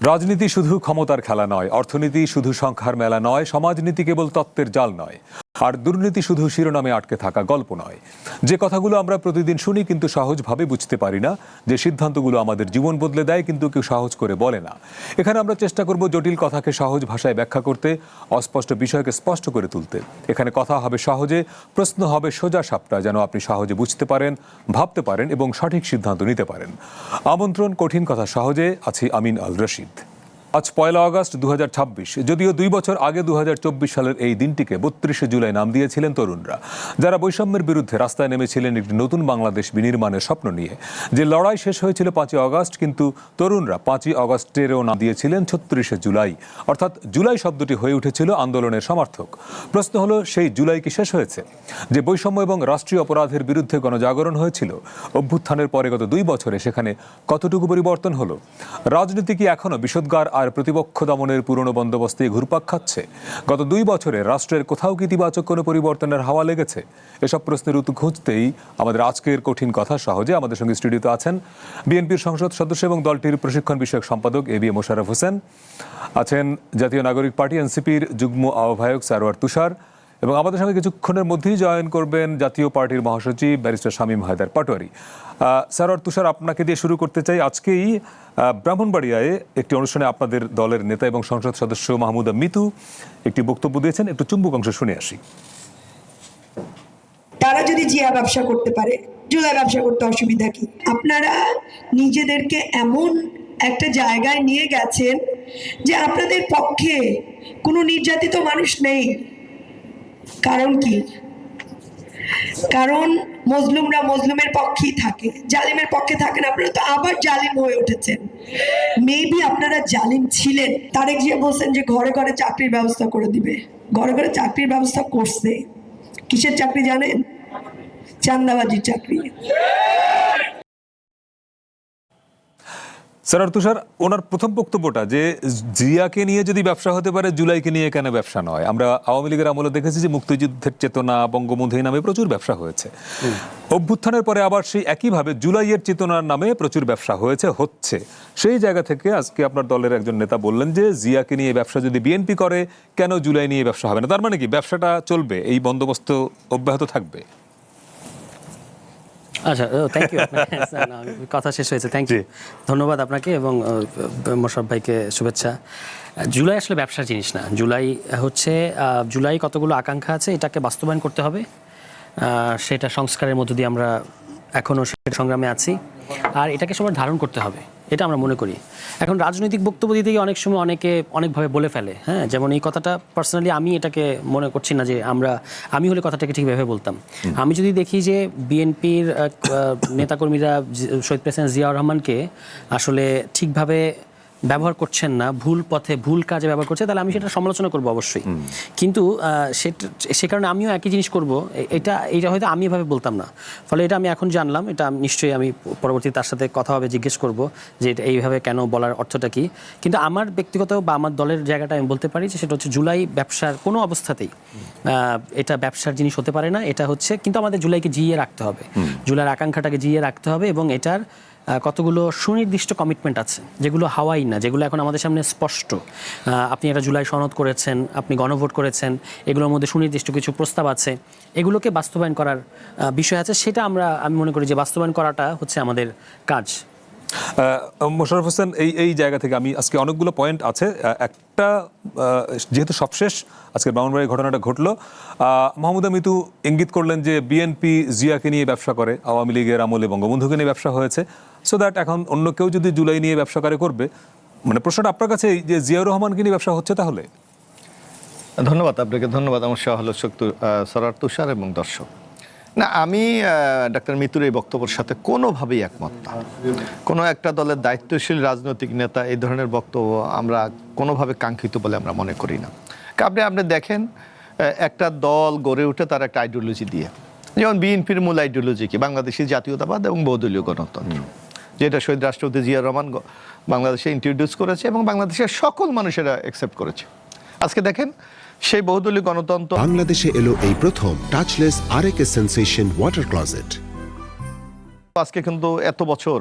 রাজনীতি শুধু ক্ষমতার খেলা নয়, অর্থনীতি শুধু সংখ্যার মেলা নয়, সমাজনীতি কেবল তত্ত্বের জাল নয়, আর দুর্নীতি শুধু শিরোনামে আটকে থাকা গল্প নয়। যে কথাগুলো আমরা প্রতিদিন শুনি কিন্তু সহজভাবে বুঝতে পারি না, যে সিদ্ধান্তগুলো আমাদের জীবন বদলে দেয় কিন্তু কেউ সহজ করে বলে না। এখানে আমরা চেষ্টা করব জটিল কথাকে সহজ ভাষায় ব্যাখ্যা করতে, অস্পষ্ট বিষয়কে স্পষ্ট করে তুলতে। এখানে কথা হবে সহজে, প্রশ্ন হবে সোজা সাপটা, যেন আপনি সহজে বুঝতে পারেন, ভাবতে পারেন এবং সঠিক সিদ্ধান্ত নিতে পারেন। আমন্ত্রণ কঠিন কথা সহজে। আছি আমিন আল রশিদ। আজ 1 আগস্ট 2026। যদিও 2 বছর আগে 2024 সালের এই দিনটিকে 32শে জুলাই নাম দিয়েছিলেন তরুণরা, যারা বৈষম্যের বিরুদ্ধে রাস্তায় নেমেছিলেন একটি নতুন বাংলাদেশ বিনির্মাণের স্বপ্ন নিয়ে। যে লড়াই শেষ হয়েছিল 5 আগস্ট, কিন্তু তরুণরা 5 আগস্টেরও নাম দিয়েছিলেন 36শে জুলাই, অর্থাৎ জুলাই শব্দটি হয়ে উঠেছিল আন্দোলনের সমার্থক। প্রশ্ন হলো, সেই জুলাই কি শেষ হয়েছে? যে বৈষম্য এবং রাষ্ট্রীয় অপরাধের বিরুদ্ধে গণজাগরণ হয়েছিল, অভ্যুত্থানের পরে গত 2 বছরে সেখানে কতটুকু পরিবর্তন হলো? রাজনীতি কি এখনো বিষোদ্গার আর প্রতিপক্ষ দমনের পুরনো বন্দোবস্তে ঘুরপাক খাচ্ছে? গত 2 বছরে রাষ্ট্রের কোথাও কি ইতিবাচক কোনো পরিবর্তনের হাওয়া লেগেছে? এসব প্রশ্নের উত্তর খুঁজতেই আমাদের আজকের কঠিন কথা সহজে। আমাদের সঙ্গে স্টুডিওতে আছেন বিএনপির সংসদ সদস্য এবং দলটির প্রশিক্ষণ বিষয়ক সম্পাদক এ.বি.এ মোশাররফ হোসেন, আছেন জাতীয় নাগরিক পার্টি এনসিপির যুগ্ম আহ্বায়ক সারওয়ার তুষার, এবং আমাদের সঙ্গে কিছুক্ষণের মধ্যেই জয়েন করবেন জাতীয় পার্টির মহাসচিব ব্যারিস্টার শামীম হায়দার পাটোয়ারি। সারওয়ার তুষার, আপনাকে দিয়ে শুরু করতে চাই। আজকেই ব্রাহ্মণবাড়িয়ায় একটি অনুষ্ঠানে আপনাদের দলের নেতা এবং সংসদ সদস্য মাহমুদা মিতু একটি বক্তব্য দিয়েছেন, একটু চুম্বক অংশ শুনে আসি। তারা যদি জিয়া ব্যবসা করতে পারে, জুলাই ব্যবসা করতে অসুবিধা কি? আপনারা নিজেদেরকে এমন একটা জায়গায় নিয়ে গেছেন যে আপনাদের পক্ষে কোনো নির্যাতিত মানুষ নেই। কারণ কি? কারণ মজলুমরা মজলুমের পক্ষেই থাকে, জালিমের পক্ষে থাকে না। আপনারা তো আবার জালিম হয়ে উঠেছেন। মেবি আপনারা জালিম ছিলেন। তারেক জিয়া বলছেন যে ঘরে ঘরে চাকরির ব্যবস্থা করে দিবে। ঘরে ঘরে চাকরির ব্যবস্থা করছে। কিসের চাকরি জানেন? চান্দাবাজির চাকরি। সারওয়ার তুষার, ওনার প্রথম বক্তব্যটা যে জিয়াকে নিয়ে যদি ব্যবসা হতে পারে, জুলাইকে নিয়ে কেন ব্যবসা নয়? আমরা আওয়ামী লীগের আমলে দেখেছি যে মুক্তিযুদ্ধের চেতনা, বঙ্গবন্ধু নামে প্রচুর ব্যবসা হয়েছে। অভ্যুত্থানের পরে আবার সেই একইভাবে জুলাইয়ের চেতনার নামে প্রচুর ব্যবসা হচ্ছে। সেই জায়গা থেকে আজকে আপনার দলের একজন নেতা বললেন যে জিয়াকে নিয়ে ব্যবসা যদি বিএনপি করে, কেন জুলাই নিয়ে ব্যবসা হবে না? তার মানে কি ব্যবসাটা চলবে, এই বন্দোবস্ত অব্যাহত থাকবে? আচ্ছা, থ্যাংক ইউ। কথা শেষ হয়েছে, থ্যাংক ইউ, ধন্যবাদ আপনাকে এবং মোশাররফ ভাইকে শুভেচ্ছা। জুলাই আসলে ব্যবসার জিনিস না। জুলাই হচ্ছে জুলাই কতগুলো আকাঙ্ক্ষা আছে, এটাকে বাস্তবায়ন করতে হবে। সেটা সংস্কারের মধ্য দিয়ে আমরা এখনও সেটা সংগ্রামে আছি, আর এটাকে সবার ধারণ করতে হবে, এটা আমরা মনে করি। এখন রাজনৈতিক বক্তব্য দিতে গিয়ে অনেক সময় অনেকে অনেকভাবে বলে ফেলে। হ্যাঁ, যেমন এই কথাটা পার্সোনালি আমি এটাকে মনে করছি না যে আমি হলে কথাটাকে ঠিকভাবে বলতাম। আমি যদি দেখি যে বিএনপির নেতাকর্মীরা শহীদ প্রেসিডেন্ট জিয়াউর রহমানকে আসলে ঠিকভাবে ব্যবহার করছেন না, ভুল পথে ভুল কাজে ব্যবহার করছে, তাহলে আমি সেটা সমালোচনা করবো অবশ্যই। কিন্তু সে কারণে আমিও একই জিনিস করব, এটা হয়তো আমি এভাবে বলতাম না। ফলে এটা আমি এখন জানলাম, এটা নিশ্চয়ই আমি পরবর্তী তার সাথে কথা হবে, জিজ্ঞেস করব যে এটা এইভাবে কেন বলার অর্থটা কি। কিন্তু আমার ব্যক্তিগত বা আমার দলের জায়গাটা আমি বলতে পারি যে সেটা হচ্ছে জুলাই ব্যবসার কোনো অবস্থাতেই এটা ব্যবসার জিনিস হতে পারে না। এটা হচ্ছে, কিন্তু আমাদের জুলাইকে জিইয়ে রাখতে হবে, জুলাইয়ের আকাঙ্ক্ষাটাকে জিইয়ে রাখতে হবে, এবং এটার কতগুলো সুনির্দিষ্ট কমিটমেন্ট আছে যেগুলো হাওয়াই না, যেগুলো এখন আমাদের সামনে স্পষ্ট। আপনি একটা জুলাই সনদ করেছেন, আপনি গণভোট করেছেন, এগুলোর মধ্যে সুনির্দিষ্ট কিছু প্রস্তাব আছে, এগুলোকে বাস্তবায়ন করার বিষয় আছে। সেটা আমি মনে করি যে বাস্তবায়ন করাটা হচ্ছে আমাদের কাজ। মোশাররফ হোসেন, এই জায়গা থেকে আমি আজকে অনেকগুলো পয়েন্ট আছে। একটা, যেহেতু সবশেষ আজকে ব্রাহ্মণবাড়ির ঘটনাটা ঘটলো, মাহমুদা মিতু ইঙ্গিত করলেন যে বিএনপি জিয়াকে নিয়ে ব্যবসা করে, আওয়ামী লীগের আমলে বঙ্গবন্ধুকে নিয়ে ব্যবসা হয়েছে, সো দ্যাট এখন অন্য কেউ যদি জুলাই নিয়ে ব্যবসা করবে। মানে প্রশ্নটা আপনার কাছে যে জিয়াউর রহমানকে নিয়ে ব্যবসা হচ্ছে তাহলে? ধন্যবাদ আপনাকে, ধন্যবাদ আমার সহলোচক সারওয়ার তুষার এবং দর্শক। না, আমি ডাক্তার মিতুর এই বক্তব্যের সাথে কোনোভাবেই একমত না। কোনো একটা দলের দায়িত্বশীল রাজনৈতিক নেতা এই ধরনের বক্তব্য আমরা কোনোভাবে কাঙ্ক্ষিত বলে আমরা মনে করি না। আপনি দেখেন, একটা দল গড়ে ওঠে তার একটা আইডিওলজি দিয়ে। যেমন বিএনপির মূল আইডিওলজি কি? বাংলাদেশি জাতীয়তাবাদ এবং বহুদলীয় গণতন্ত্র, যেটা শহীদ রাষ্ট্রপতি জিয়াউর রহমান বাংলাদেশে ইন্ট্রোডিউস করেছে এবং বাংলাদেশের সকল মানুষেরা অ্যাকসেপ্ট করেছে। আজকে দেখেন, সেই বহুদলীয় গণতন্ত্র বাংলাদেশে এলো এই প্রথম টাচলেস আরএকে সেন্সেশন ওয়াটার ক্লোজেট। আজকে কিন্তু এত বছর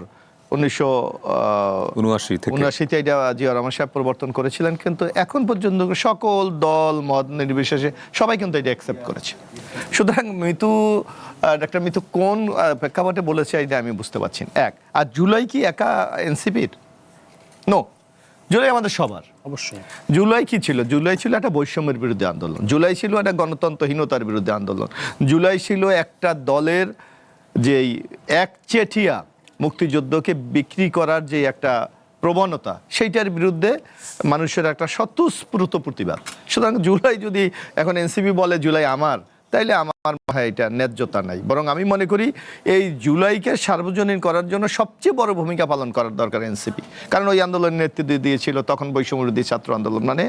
উনআশিতে এটা জিয়া রহমান সাহেব প্রবর্তন করেছিলেন, কিন্তু এখন পর্যন্ত সকল দল মত নির্বিশেষে সবাই কিন্তু এটা অ্যাকসেপ্ট করেছে। সুতরাং ডাক্তার মিতু কোন প্রেক্ষাপটে বলেছে এটা আমি বুঝতে পারছি না। আর জুলাই কি একা এনসিপির? নো, জুলাই আমাদের সবার। অবশ্যই জুলাই কি ছিল? জুলাই ছিল একটা বৈষম্যের বিরুদ্ধে আন্দোলন, জুলাই ছিল একটা গণতন্ত্রহীনতার বিরুদ্ধে আন্দোলন, জুলাই ছিল একটা দলের যেই একচেটিয়া মুক্তিযুদ্ধকে বিক্রি করার যে একটা প্রবণতা, সেইটার বিরুদ্ধে মানুষের একটা স্বতঃস্ফূর্ত প্রতিবাদ। সুতরাং জুলাই যদি এখন এনসিপি বলে জুলাই আমার, তাইলে আমার ভাই এটা ন্যায্যতা নাই। বরং আমি মনে করি এই জুলাইকে সার্বজনীন করার জন্য সবচেয়ে বড় ভূমিকা পালন করার দরকার এনসিপি, কারণ ওই আন্দোলনের নেতৃত্ব দিয়েছিল তখন বৈষম্যবিরোধী ছাত্র আন্দোলন, মানে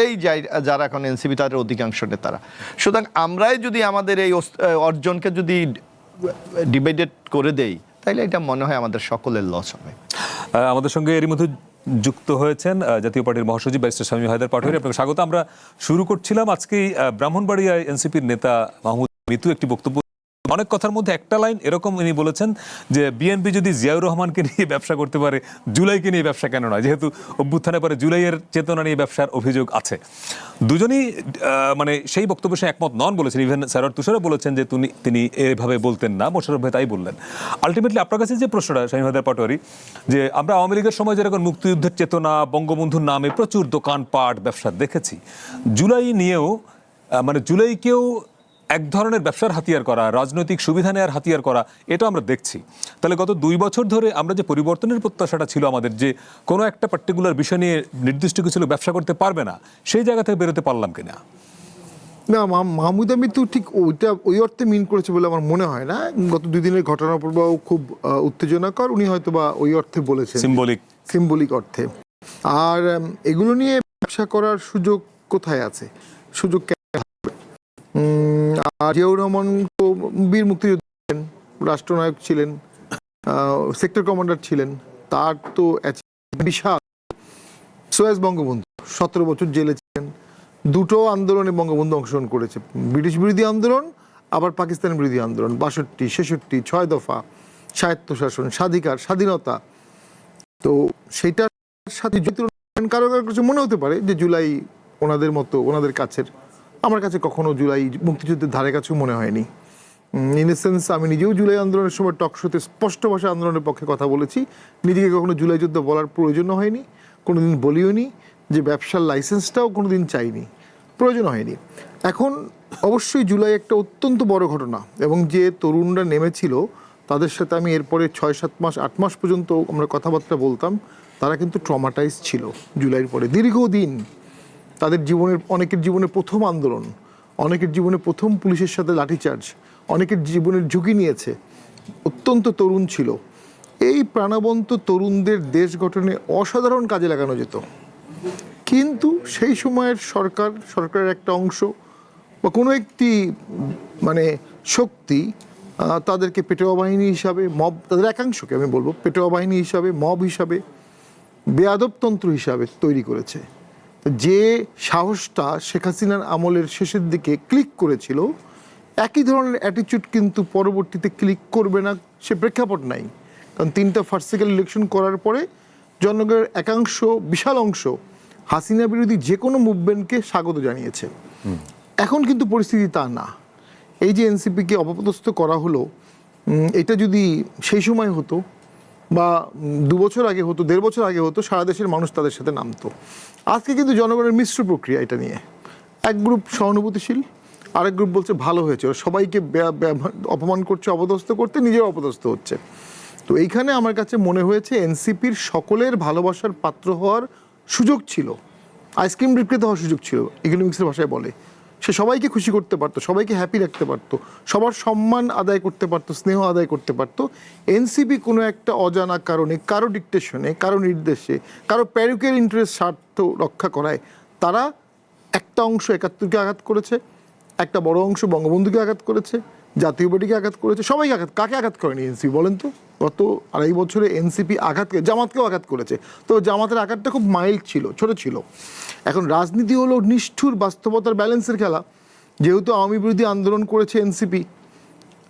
এই যারা এখন এনসিপি তাদের অধিকাংশ নেতারা। সুতরাং আমরাই যদি আমাদের এই অর্জনকে যদি ডিভাইডেড করে দেই, তাইলে এটা মনে হয় আমাদের সকলের লস হবে। আমাদের সঙ্গে এরই মধ্যে যুক্ত হয়েছেন জাতীয় পার্টির মহাসচিব ব্যারিস্টার শামীম হায়দার পাটোয়ারি। আপনাকে স্বাগত। আমরা শুরু করছিলাম আজকেই ব্রাহ্মণবাড়িয়ায় এনসিপির নেতা মাহমুদ মিতু একটি বক্তব্য, অনেক কথার মধ্যে একটা লাইন এরকম ইনি বলেছেন যে বিএনপি যদি জিয়াউর রহমানকে নিয়ে ব্যবসা করতে পারে, জুলাইকে নিয়ে ব্যবসা কেন নয়, যেহেতু অভ্যুত্থানের পরে জুলাইয়ের চেতনা নিয়ে ব্যবসার অভিযোগ আছে। দুজনই মানে সেই বক্তব্যের সঙ্গে একমত নন বলেছেন। ইভেন সারার তুষারও বলেছেন যে তিনি এভাবে বলতেন না, মোশাররফ ভাই তাই বললেন। আলটিমেটলি আপনার কাছে যে প্রশ্নটা শামীম হায়দার পাটোয়ারি, যে আমরা আওয়ামী লীগের সময় যেরকম মুক্তিযুদ্ধের চেতনা, বঙ্গবন্ধুর নামে প্রচুর দোকানপাট ব্যবসা দেখেছি, জুলাই নিয়েও মানে জুলাইকেও এক ধরনের ব্যবসার হাতিয়ার করা, রাজনৈতিক সুবিধা নেওয়ার হাতিয়ার করা, এটা আমরা দেখছি। তাহলে গত 2 বছর ধরে আমরা যে পরিবর্তনের প্রত্যাশাটা ছিল আমাদের, যে কোনো একটা পার্টিকুলার বিষয় নিয়ে নির্দিষ্ট কিছু লোক ব্যবসা করতে পারবে না, সেই জায়গা থেকে বেরোতে পারলাম কিনা? না, মাহমুদ মিতু ঠিক ওই অর্থে মিন করেছে বলে আমার মনে হয় না। গত 2 দিনের ঘটনা প্রবাহ খুব উত্তেজনাকর, উনি হয়তো বা ওই অর্থে বলেছেন, সিম্বলিক অর্থে। আর এগুলো নিয়ে ব্যবসা করার সুযোগ কোথায় আছে? সুযোগ আর জিয়াউর রহমান তো বীর মুক্তিযোদ্ধা ছিলেন, রাষ্ট্রনায়ক ছিলেন, সেক্টর কমান্ডার ছিলেন, তার তো বিশাল সোয়াজ বঙ্গবন্ধু 17 বছর জেলে ছিলেন, 2টো আন্দোলনে বঙ্গবন্ধু অংশগ্রহণ করেছে, ব্রিটিশ বিরোধী আন্দোলন আবার পাকিস্তান বিরোধী আন্দোলন, 62, 66, 6 দফা, স্বায়ত্তশাসন, স্বাধীনতা। তো সেইটার সাথে কারো কাছে মনে হতে পারে যে জুলাই ওনাদের মতো, ওনাদের কাছের, আমার কাছে কখনো জুলাই মুক্তিযুদ্ধের ধারে কাছেও মনে হয়নি। ইন এ সেন্স আমি নিজেও জুলাই আন্দোলনের সময় টক শোতে স্পষ্ট ভাষা আন্দোলনের পক্ষে কথা বলেছি, নিজেকে কখনো জুলাই যুদ্ধ বলার প্রয়োজন হয়নি, কোনোদিন বলিও নি, যে ব্যবসার লাইসেন্সটাও কোনোদিন চাইনি, প্রয়োজন হয়নি। এখন অবশ্যই জুলাই একটা অত্যন্ত বড় ঘটনা, এবং যে তরুণরা নেমেছিল তাদের সাথে আমি এরপরে 6-7 মাস 8 মাস পর্যন্ত আমরা কথাবার্তা বলতাম, তারা কিন্তু ট্রমাটাইজ ছিল জুলাইয়ের পরে দীর্ঘদিন। তাদের জীবনের, অনেকের জীবনে প্রথম আন্দোলন, অনেকের জীবনে প্রথম পুলিশের সাথে লাঠিচার্জ, অনেকের জীবনের ঝুঁকি নিয়েছে, অত্যন্ত তরুণ ছিল। এই প্রাণবন্ত তরুণদের দেশ গঠনে অসাধারণ কাজে লাগানো যেত, কিন্তু সেই সময়ের সরকারের একটা অংশ বা কোনো একটি মানে শক্তি তাদেরকে পেটোয়া বাহিনী হিসাবে, মব, তাদের একাংশকে আমি বলবো পেটোয়া বাহিনী হিসাবে, মব হিসাবে, বেয়াদবতন্ত্র হিসাবে তৈরি করেছে। যে সাহসটা শেখ হাসিনার আমলের শেষের দিকে ক্লিক করেছিল, একই ধরনের অ্যাটিচিউড কিন্তু পরবর্তীতে ক্লিক করবে না, সে প্রেক্ষাপট নাই। কারণ 3টা ফার্স্ট ইলেকশন করার পরে জনগণের একাংশ, বিশাল অংশ হাসিনা বিরোধী যে কোনো মুভমেন্টকে স্বাগত জানিয়েছে। এখন কিন্তু পরিস্থিতি তা না। এই যে এনসিপিকে অপদস্থ করা হলো, এটা যদি সেই সময় হতো বা 2 বছর আগে হতো, 1.5 বছর আগে হতো, সারা দেশের মানুষ তাদের সাথে নামতো। আজকে কিন্তু জনগণের মিশ্র প্রক্রিয়া এটা নিয়ে। এক গ্রুপ সহানুভূতিশীল, আরেক গ্রুপ বলছে ভালো হয়েছে, সবাইকে অপমান করছে, অপদস্থ করতে নিজেও অপদস্থ হচ্ছে। তো এইখানে আমার কাছে মনে হয়েছে এনসিপির সকলের ভালোবাসার পাত্র হওয়ার সুযোগ ছিল, আইসক্রিম বিক্রেতা হওয়ার সুযোগ ছিল, ইকোনমিক্সের ভাষায় বলে। সে সবাইকে খুশি করতে পারতো, সবাইকে হ্যাপি রাখতে পারতো, সবার সম্মান আদায় করতে পারতো, স্নেহ আদায় করতে পারতো। এনসিপি কোনো একটা অজানা কারণে, কারো ডিকটেশনে, কারো নির্দেশে, কারো প্যারুকের ইন্টারেস্ট স্বার্থ রক্ষা করায় তারা একটা অংশ 71কে আঘাত করেছে, একটা বড় অংশ বঙ্গবন্ধুকে আঘাত করেছে, জাতীয় পার্টিকে আঘাত করেছে, সবাইকে কাকে আঘাত করেনি এনসিপি বলেন তো? গত 2.5 বছরে এনসিপি জামাতকেও আঘাত করেছে, তো জামাতের আঘাতটা খুব মাইল্ড ছিল, ছোট ছিল। এখন রাজনীতি হলো নিষ্ঠুর বাস্তবতার ব্যালেন্সের খেলা। যেহেতু আওয়ামী বিরোধী আন্দোলন করেছে এনসিপি,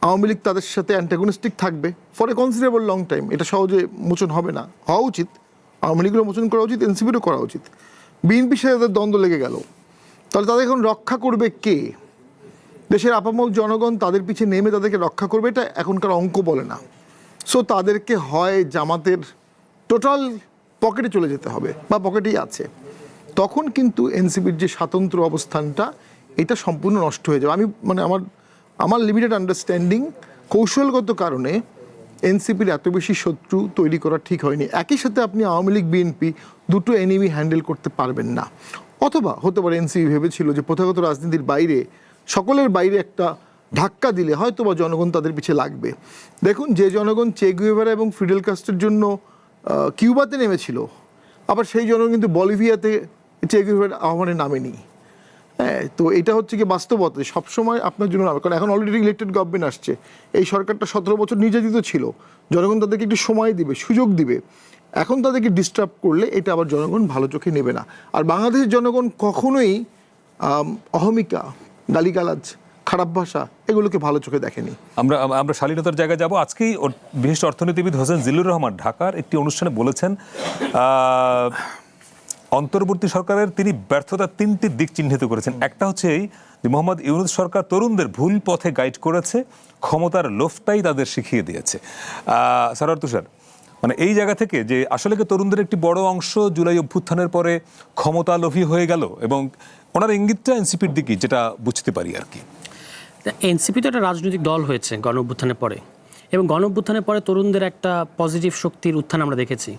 আওয়ামী লীগ তাদের সাথে অ্যান্টাগনিস্টিক থাকবে for a considerable long time, এটা সহজে মোচন হবে না, হওয়া উচিত, আওয়ামী লীগেরও মোচন করা উচিত, এনসিপিরও করা উচিত। বিএনপির সাথে তাদের দ্বন্দ্ব লেগে গেল, তাহলে তাদের এখন রক্ষা করবে কে? দেশের আপামর জনগণ তাদের পিছে নেমে তাদেরকে রক্ষা করবে, এটা এখনকার অঙ্ক বলে না। সো তাদেরকে হয় জামাতের টোটাল পকেটে চলে যেতে হবে বা পকেটেই আছে, তখন কিন্তু এনসিপির যে স্বাতন্ত্র্য অবস্থানটা এটা সম্পূর্ণ নষ্ট হয়ে যাবে। আমি মানে আমার লিমিটেড আন্ডারস্ট্যান্ডিং, কৌশলগত কারণে এনসিপির এত বেশি শত্রু তৈরি করা ঠিক হয়নি। একই সাথে আপনি আওয়ামী লীগ বিএনপি দুটো এনিমি হ্যান্ডেল করতে পারবেন না। অথবা হতে পারে এনসিপি ভেবেছিল যে প্রথাগত রাজনীতির বাইরে, সকলের বাইরে একটা ধাক্কা দিলে হয়তো বা জনগণ তাদের পিছে লাগবে। দেখুন, যে জনগণ চে গুয়েভারা এবং ফিডেল কাস্ট্রোর জন্য কিউবাতে নেমেছিল, আবার সেই জনগণ কিন্তু বলিভিয়াতে চে গুয়েভারা আহ্বানের নামেনি। হ্যাঁ, তো এটা হচ্ছে কি বাস্তবতা, সবসময় আপনার জন্য নামে, কারণ এখন অলরেডি ইলেক্টেড গভর্নমেন্ট আসছে। এই সরকারটা 17 বছর নির্যাতিত ছিল, জনগণ তাদেরকে একটু সময় দিবে, সুযোগ দিবে। এখন তাদেরকে ডিস্টার্ব করলে এটা আবার জনগণ ভালো চোখে নেবে না। আর বাংলাদেশের জনগণ কখনোই অহমিকা, গালিগালাজ, খারাপ ভাষা এগুলোকে ভালো চোখে দেখেনি। আমরা শালীনতার জায়গায় যাব। আজকেই বিশিষ্ট অর্থনীতিবিদ হোসেন জিল্লুর রহমান ঢাকার একটি অনুষ্ঠানে বলেছেন অন্তর্বর্তী সরকারের তিনি ব্যর্থতার 3টি দিক চিহ্নিত করেছেন। একটা হচ্ছে এই যে মোহাম্মদ ইউনূস সরকার তরুণদের ভুল পথে গাইড করেছে, ক্ষমতার লোভটাই তাদের শিখিয়ে দিয়েছে। সারার তুষার, মানে এই জায়গা থেকে যে আসলে কি তরুণদের একটি বড় অংশ জুলাই অভ্যুত্থানের পরে ক্ষমতা লোভী হয়ে গেল, এবং ওনার ইঙ্গিতটা এনসিপির দিকে যেটা বুঝতে পারি আর কি। এনসিপি তো একটা রাজনৈতিক দল হয়েছে গণ অভ্যুত্থানের পরে, এবং গণ অভ্যুত্থানের পরে তরুণদের একটা পজিটিভ শক্তির উত্থান আমরা দেখেছি।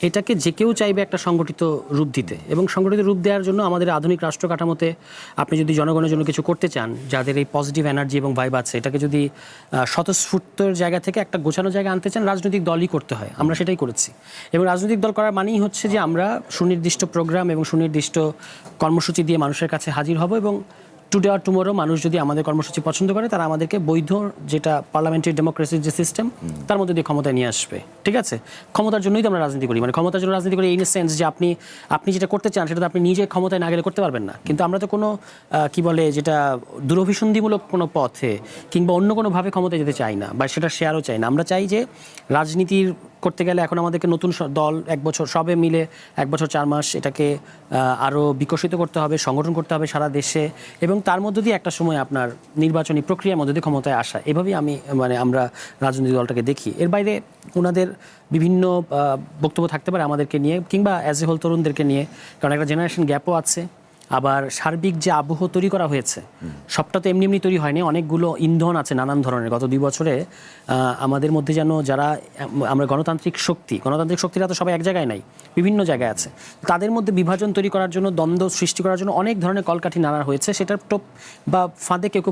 এটাকে যে কেউ চাইবে একটা সংগঠিত রূপ দিতে, এবং সংগঠিত রূপ দেওয়ার জন্য আমাদের আধুনিক রাষ্ট্র কাঠামোতে আপনি যদি জনগণের জন্য কিছু করতে চান, যাদের এই পজিটিভ এনার্জি এবং ভাইব আছে, এটাকে যদি স্বতঃস্ফূর্তর জায়গা থেকে একটা গোছানো জায়গা আনতে চান, রাজনৈতিক দলই করতে হয়। আমরা সেটাই করেছি, এবং রাজনৈতিক দল করার মানেই হচ্ছে যে আমরা সুনির্দিষ্ট প্রোগ্রাম এবং সুনির্দিষ্ট কর্মসূচি দিয়ে মানুষের কাছে হাজির হব, এবং টুডে আর টুমোরো মানুষ যদি আমাদের কর্মসূচি পছন্দ করে, তারা আমাদেরকে বৈধ, যেটা পার্লামেন্টারি ডেমোক্রেসির যে সিস্টেম, তার মধ্যে দিয়ে ক্ষমতায় নিয়ে আসবে। ঠিক আছে, ক্ষমতার জন্যই তো আমরা রাজনীতি করি, মানে ক্ষমতার জন্য রাজনীতি করি ইন সেন্স যে আপনি যেটা করতে চান সেটা তো আপনি নিজে ক্ষমতায় না গেলে করতে পারবেন না। কিন্তু আমরা তো কোনো কি বলে যেটা দুরভিসন্ধিমূলক কোনো পথে কিংবা অন্য কোনোভাবে ক্ষমতায় যেতে চাই না, বা সেটা শেয়ারও চাই না। আমরা চাই যে রাজনীতির করতে গেলে এখন আমাদেরকে নতুন দল 1 বছর সবে মিলে 1 বছর 4 মাস এটাকে আরও বিকশিত করতে হবে, সংগঠন করতে হবে সারা দেশে, এবং তার মধ্য দিয়ে একটা সময় আপনার নির্বাচনী প্রক্রিয়ার মধ্যে দিয়ে ক্ষমতায় আসা। এভাবেই আমরা রাজনৈতিক দলটাকে দেখি। এর বাইরে ওনাদের বিভিন্ন বক্তব্য থাকতে পারে আমাদেরকে নিয়ে, কিংবা অ্যাজ এ হোল তরুণদেরকে নিয়ে, কারণ একটা জেনারেশন গ্যাপও আছে। আবার সার্বিক যে আবহ তৈরি করা হয়েছে, সবটা তো এমনি এমনি তৈরি হয়নি, অনেকগুলো ইন্ধন আছে নানান ধরনের। গত 2 বছরে আমাদের মধ্যে যেন যারা আমরা গণতান্ত্রিক শক্তিরা তো সবাই এক জায়গায় নাই, বিভিন্ন জায়গায় আছে। তাদের মধ্যে বিভাজন তৈরি করার জন্য, দ্বন্দ্ব সৃষ্টি করার জন্য অনেক ধরনের কলকাঠি নানা হয়েছে। সেটার টোপ বা ফাঁদে কেউ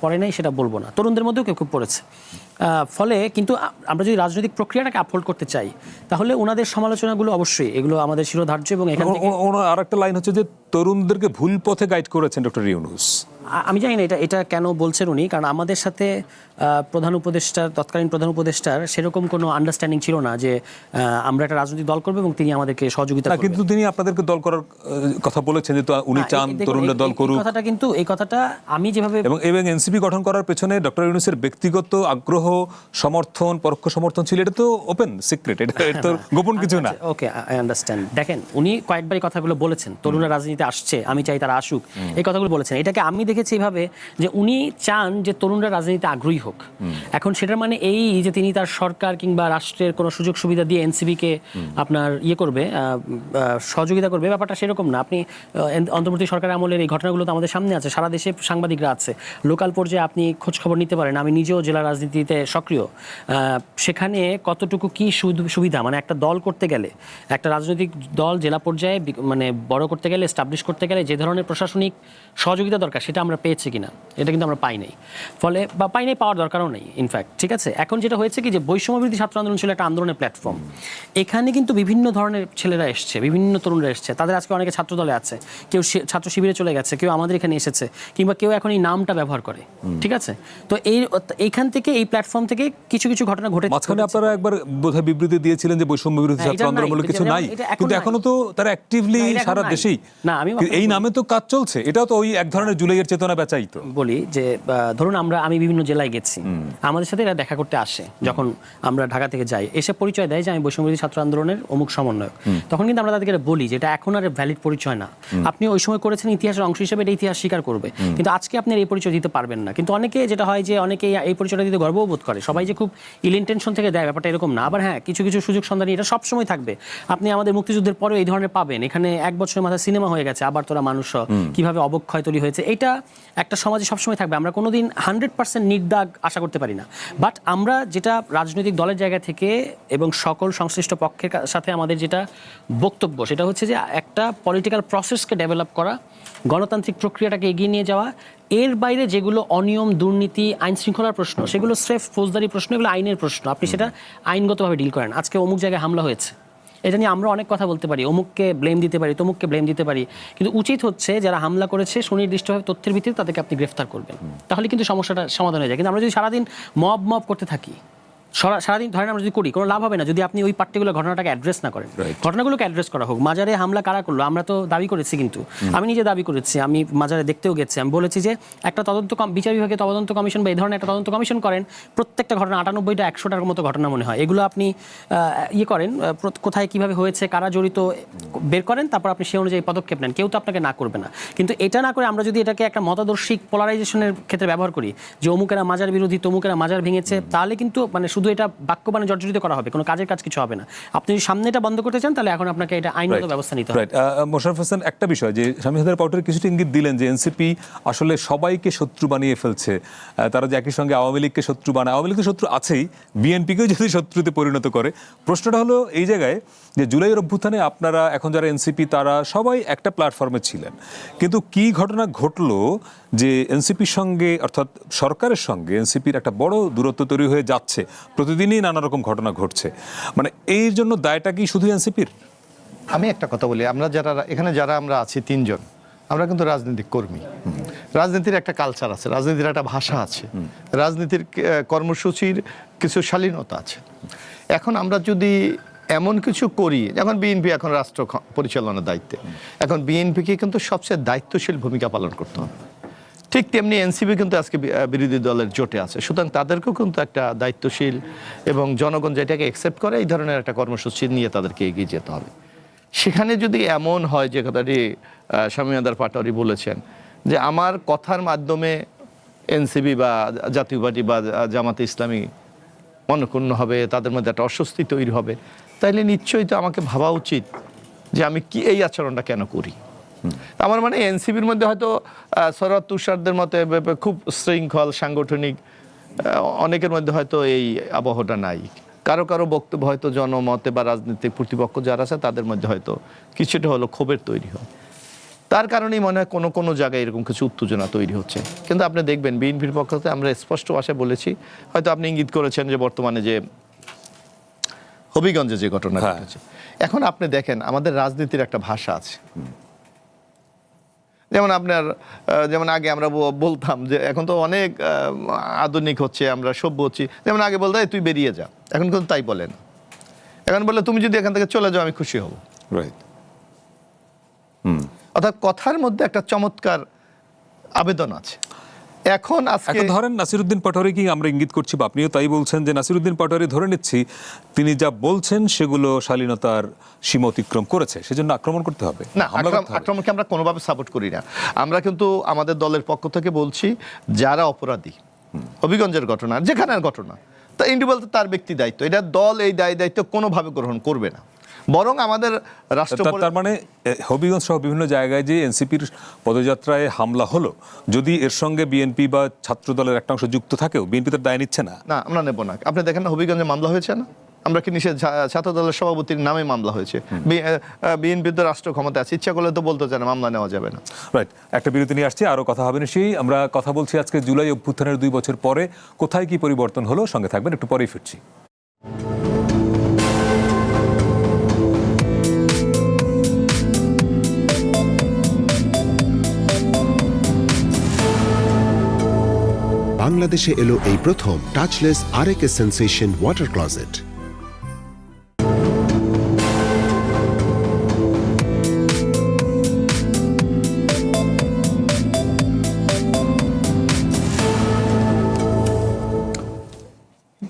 পড়ে নাই সেটা বলবো না, তরুণদের মধ্যেও কেউ পড়েছে। ফলে কিন্তু আমরা যদি রাজনৈতিক প্রক্রিয়াটাকে আপহোল্ড করতে চাই, তাহলে ওনাদের সমালোচনাগুলো অবশ্যই এগুলো আমাদের শিরোধার্য। এবং এখান থেকে আর একটা লাইন হচ্ছে যে তরুণদেরকে ভুল পথে গাইড করেছেন ডক্টর ইউনূস। আমি জানি না এটা কেন বলছেন উনি, কারণ আমাদের সাথে তৎকালীন প্রধান উপদেষ্টার সেরকম কোনো আন্ডারস্ট্যান্ডিং ছিল না যে আমরা একটা রাজনৈতিক দল করবো এবং তিনি আমাদেরকে সহযোগিতা করবেন। কিন্তু তিনি আপনাদেরকে দল করার কথা বলেছেন, যে উনি চান তরুণরা দল করুক। এই কথাটা আমি যেভাবে এবং এনসিপি গঠন করার পেছনে ডক্টর ইউনূসের ব্যক্তিগত আগ্রহ, সমর্থন, পরোক্ষ সমর্থন ছিল, এটা তো ওপেন সিক্রেট, এটা তো গোপন কিছু না। ওকে, আই আন্ডারস্ট্যান্ড। দেখেন, উনি কয়েকবার কথাগুলো বলেছেন, তরুণরা রাজনীতিতে আসছে, আমি চাই তারা আসুক, এই কথাগুলো বলেছেন। এটাকে আমি দেখেছি এইভাবে যে উনি চান যে তরুণরা রাজনীতিতে আগ্রহী হোক। এখন সেটার মানে এই যে তিনি তার সরকার কিংবা রাষ্ট্রের কোনো সুযোগ সুবিধা দিয়ে এনসিপিকে আপনার করবে, সহযোগিতা করবে, ব্যাপারটা সেরকম না। আপনি অন্তর্বর্তী সরকার আমলের এই ঘটনাগুলো তো আমাদের সামনে আছে, সারা দেশে সাংবাদিকরা আছে, লোকাল পর্যায়ে আপনি খোঁজ খবর নিতে পারেন। আমি নিজেও জেলা রাজনীতিতে সক্রিয়, সেখানে কতটুকু কি সুবিধা, মানে একটা দল করতে গেলে, একটা রাজনৈতিক দল জেলা পর্যায়ে মানে বড় করতে গেলে, এস্টাবলিশ করতে গেলে যে ধরনের প্রশাসনিক সহযোগিতা দরকার, সেটা আমরা পেয়েছি কিনা, এটা কিন্তু আমরা পাই নাই। ফলে বা পাই নাই, পাওয়ার দরকারও নেই ইনফ্যাক্ট। ঠিক আছে, এখন যেটা হয়েছে কি, যে বৈষম্যবিরোধী ছাত্র আন্দোলন ছিল একটা আন্দোলনের প্ল্যাটফর্ম। এখানে কিন্তু বিভিন্ন ধরনের ছেলেরা এসছে, বিভিন্ন তরুণরা এসছে, তাদের আজকে অনেকে ছাত্র দলে আছে, কেউ ছাত্র শিবিরে চলে গেছে, কেউ আমাদের এখানে এসেছে, কিংবা কেউ এখন এই নামটা ব্যবহার করে। ঠিক আছে, তো এইখান থেকে, এই প্ল্যাটফর্ম থেকে কিছু কিছু ঘটনা ঘটে। মাঝখানে আপনারা একবার বোধহয় বিবৃতি দিয়েছিলেন যে বৈষম্যবিরোধী ছাত্র আন্দোলন বলে কিছু নাই, কিন্তু এখনো তো তারা অ্যাক্টিভলি সারা দেশেই এই নামে তো কাজ চলছে। এটাও তো ওই এক ধরনের জুলাইয়ের ত্যাগের চেতনা বেচাই তো। বলি যে ধরুন আমি বিভিন্ন জেলায় গেছি, আমাদের সাথে এরা দেখা করতে আসে, যখন আমরা ঢাকা থেকে যাই, এসে পরিচয় দেয় যে আমি বৈষম্যবিরোধী ছাত্র আন্দোলনের অমুক সমন্বয়ক। তখন কিন্তু আমরা তাদেরকে বলি যে এটা এখন আর ভ্যালিড পরিচয় না, আপনি ওই সময় করেছেন ইতিহাসের অংশ হিসেবে এটা ইতিহাস স্বীকার করবে, কিন্তু আজকে আপনি এই পরিচয় দিতে পারবেন না। কিন্তু অনেকে যেটা হয় যে অনেকে এই পরিচয়টা দিতে গর্ববোধ করে, সবাই যে খুব ইল ইন্টেনশন থেকে দেয় ব্যাপারটা এরকম না। আবার হ্যাঁ, কিছু কিছু সুযোগ সন্ধানী এটা সবসময় থাকবে। আপনি আমাদের মুক্তিযুদ্ধের পরে এই ধরনের পাবেন, এখানে 1 বছরের মাথায় সিনেমা হয়ে গেছে আবার তোরা মানুষ কিভাবে অবক্ষয় তৈরি হয়েছে, এটা একটা সমাজে সবসময় থাকবে। আমরা কোনোদিন 100% নির্দাগ আশা করতে পারি না। বাট আমরা যেটা রাজনৈতিক দলের জায়গা থেকে এবং সকল সংশ্লিষ্ট পক্ষের সাথে আমাদের যেটা বক্তব্য, সেটা হচ্ছে যে একটা পলিটিক্যাল প্রসেসকে ডেভেলপ করা, গণতান্ত্রিক প্রক্রিয়াটাকে এগিয়ে নিয়ে যাওয়া, এর বাইরে যেগুলো অনিয়ম, দুর্নীতি, আইন শৃঙ্খলার প্রশ্ন, সেগুলো স্রেফ ফৌজদারি প্রশ্ন, এগুলো আইনের প্রশ্ন, আপনি সেটা আইনগতভাবে ডিল করেন। আজকে অমুক জায়গায় হামলা হয়েছে, এটা নিয়ে আমরা অনেক কথা বলতে পারি, অমুককে ব্লেম দিতে পারি, তমুককে ব্লেম দিতে পারি, কিন্তু উচিত হচ্ছে যারা হামলা করেছে সুনির্দিষ্টভাবে তথ্যের ভিত্তিতে তাদেরকে আপনি গ্রেফতার করবেন, তাহলে কিন্তু সমস্যাটা সমাধান হয়ে যায়। কিন্তু আমরা যদি সারাদিন মব করতে থাকি, সারাদিন ধরেন আমরা যদি করি, কোনো লাভ হবে না যদি আপনি ওই পার্টিকুলার ঘটনাটাকে অ্যাড্রেস না করেন। ঘটনাগুলোকে অ্যাড্রেস করা হোক। মাজারে হামলা কারা করলো আমরা তো দাবি করেছি, কিন্তু আমি নিজে দাবি করেছি, আমি মাজারে দেখতেও গেছি, আমি বলেছি যে একটা বিচার বিভাগে তদন্ত কমিশন বা এই ধরনের একটা তদন্ত কমিশন করেন, প্রত্যেকটা ঘটনা 98টা 100টার মতো ঘটনা মনে হয়, এগুলো আপনি করেন, কোথায় কিভাবে হয়েছে, কারা জড়িত বের করেন, তারপর আপনি সেই অনুযায়ী পদক্ষেপ নেন, কেউ তো আপনাকে না করবে না। কিন্তু এটা না করে আমরা যদি এটাকে একটা মতাদর্শিক পোলারাইজেশনের ক্ষেত্রে ব্যবহার করি, যে অমুকেরা মাজার বিরোধী, তমুকেরা মাজার ভেঙেছে, তাহলে কিন্তু মানে শুধু এটা বাক্যবাণে জর্জরিত করা হবে, কোনো কাজের কাজ কিছু হবে না। আপনি যদি সামনে এটা বন্ধ করতে চান, তাহলে এখন আপনাকে এটা আইনগত ব্যবস্থা নিতে হবে। মোশাররফ হোসেন, একটা বিষয় যে স্বামী হায়দার পাউটারি কিছুটা ইঙ্গিত দিলেন যে এনসিপি আসলে সবাইকে শত্রু বানিয়ে ফেলছে, তারা যে একই সঙ্গে আওয়ামী লীগকে শত্রু বানায়, আওয়ামী লীগ তো শত্রু আছেই, বিএনপিকেও যদি শত্রুতে পরিণত করে। প্রশ্নটা হলো এই জায়গায় যে জুলাইয়ের অভ্যুত্থানে আপনারা এখন যারা এনসিপি তারা সবাই একটা প্ল্যাটফর্মে ছিলেন, কিন্তু কি ঘটনা ঘটলো যে এনসিপির সঙ্গে অর্থাৎ সরকারের সঙ্গে এনসিপির একটা বড় দূরত্ব তৈরি হয়ে যাচ্ছে, প্রতিদিনই নানা রকম ঘটনা ঘটছে, মানে এই জন্য দায়টা কি শুধু এনসিপির? আমি একটা কথা বলি, আমরা যারা আমরা আছি 3 জন, আমরা কিন্তু রাজনৈতিক কর্মী। রাজনীতির একটা কালচার আছে, রাজনীতির একটা ভাষা আছে, রাজনীতির কর্মসূচির কিছু শালীনতা আছে। এখন আমরা যদি এমন কিছু করি, এখন বিএনপি এখন রাষ্ট্র পরিচালনার দায়িত্বে, এখন বিএনপিকে কিন্তু সবচেয়ে দায়িত্বশীল ভূমিকা পালন করতে হবে। ঠিক তেমনি এনসিপি কিন্তু আজকে বিরোধী দলের জোটে আছে, সুতরাং তাদেরকেও কিন্তু একটা দায়িত্বশীল এবং জনগণ যেটাকে অ্যাকসেপ্ট করে এই ধরনের একটা কর্মসূচি নিয়ে তাদেরকে এগিয়ে যেতে হবে। সেখানে যদি এমন হয় যে কথাটি স্বামী হায়দার পাটোয়ারি বলেছেন যে আমার কথার মাধ্যমে এনসিপি বা জাতীয় পার্টি বা জামাতে ইসলামী মনক্ষুণ্ণ হবে, তাদের মধ্যে একটা অস্বস্তি তৈরি হবে, তাইলে নিশ্চয়ই তো আমাকে ভাবা উচিত যে আমি কি এই আচরণটা কেন করি। আমার মানে এনসিপির মধ্যে হয়তো সরোয়ার তুষারদের মতে খুব শৃঙ্খল সাংগঠনিক, অনেকের মধ্যে হয়তো এই আবহাওয়াটা নাই, কারো কারো বক্তব্য হয়তো জনমতে বা রাজনৈতিক প্রতিপক্ষ যারা আছে তাদের মধ্যে হয়তো কিছুটা হলো ক্ষোভের তৈরি হয়। তার কারণেই মনে হয় কোনো জায়গায় এরকম কিছু উত্তেজনা তৈরি হচ্ছে। কিন্তু আপনি দেখবেন বিএনপির পক্ষ থেকে আমরা স্পষ্ট ভাষায় বলেছি, হয়তো আপনি ইঙ্গিত করেছেন যে বর্তমানে যে হবিগঞ্জে যে ঘটনা ঘটেছে, এখন আপনি দেখেন আমাদের রাজনীতির একটা ভাষা আছে। যেমন আগে আমরা বলতাম যে এখন তো অনেক আধুনিক হচ্ছে, আমরা সভ্য হচ্ছি, যেমন আগে বলতে তুই বেরিয়ে যা, এখন কিন্তু তাই বলেন, এখন বলে তুমি যদি এখান থেকে চলে যাও আমি খুশি হব। রাইট। অর্থাৎ কথার মধ্যে একটা চমৎকার আবেদন আছে। এখন আজকে ধরেন নাসিরউদ্দিন পাটোয়ারি, কি আমরা ইঙ্গিত করছি বা আপনিও তাই বলছেন যে নাসিরউদ্দিন পাটোয়ারি ধরে নিচ্ছি তিনি যা বলছেন সেগুলো শালীনতার সীমা অতিক্রম করেছে, সেজন্য আক্রমণ করতে হবে না, আক্রমণকে আমরা কোনোভাবে সাপোর্ট করি না। আমরা কিন্তু আমাদের দলের পক্ষ থেকে বলছি যারা অপরাধী, হবিগঞ্জের ঘটনা যেখানের ঘটনা, তা ইন্ডিভিজুয়াল তার ব্যক্তি দায়িত্ব, এটা দল এই দায়িত্ব কোনোভাবে গ্রহণ করবে না। বরং আমাদের রাষ্ট্র, তার মানে হবিগঞ্জ সহ বিভিন্ন জায়গায় যে এনসিপির পদযাত্রায় হামলা হলো, যদি এর সঙ্গে বিএনপি বা ছাত্র দলের একটা অংশ যুক্ত থাকেও বিএনপি তার দায় নিচ্ছে না। না, আমরা নেব না। আপনি দেখেন না হবিগঞ্জে মামলা হয়েছে না, আমরা কি নিষেধ, ছাত্র দলের সভাপতির নামে মামলা হয়েছে। বিএনপি তো রাষ্ট্র ক্ষমতা আছে, ইচ্ছা করলে তো বলতে চায় না মামলা নেওয়া যাবে না। রাইট, একটা বিরতি নিয়ে আসছি, আরো কথা হবে নিশ্চয়ই। আমরা কথা বলছি আজকে জুলাই অভ্যুত্থানের 2 বছর পরে কোথায় কি পরিবর্তন হলো, সঙ্গে থাকবেন, একটু পরেই ফিরছি। বাংলাদেশে এলো এই প্রথম টাচলেস আরএকে সেন্সেশন ওয়াটার ক্লোজেট।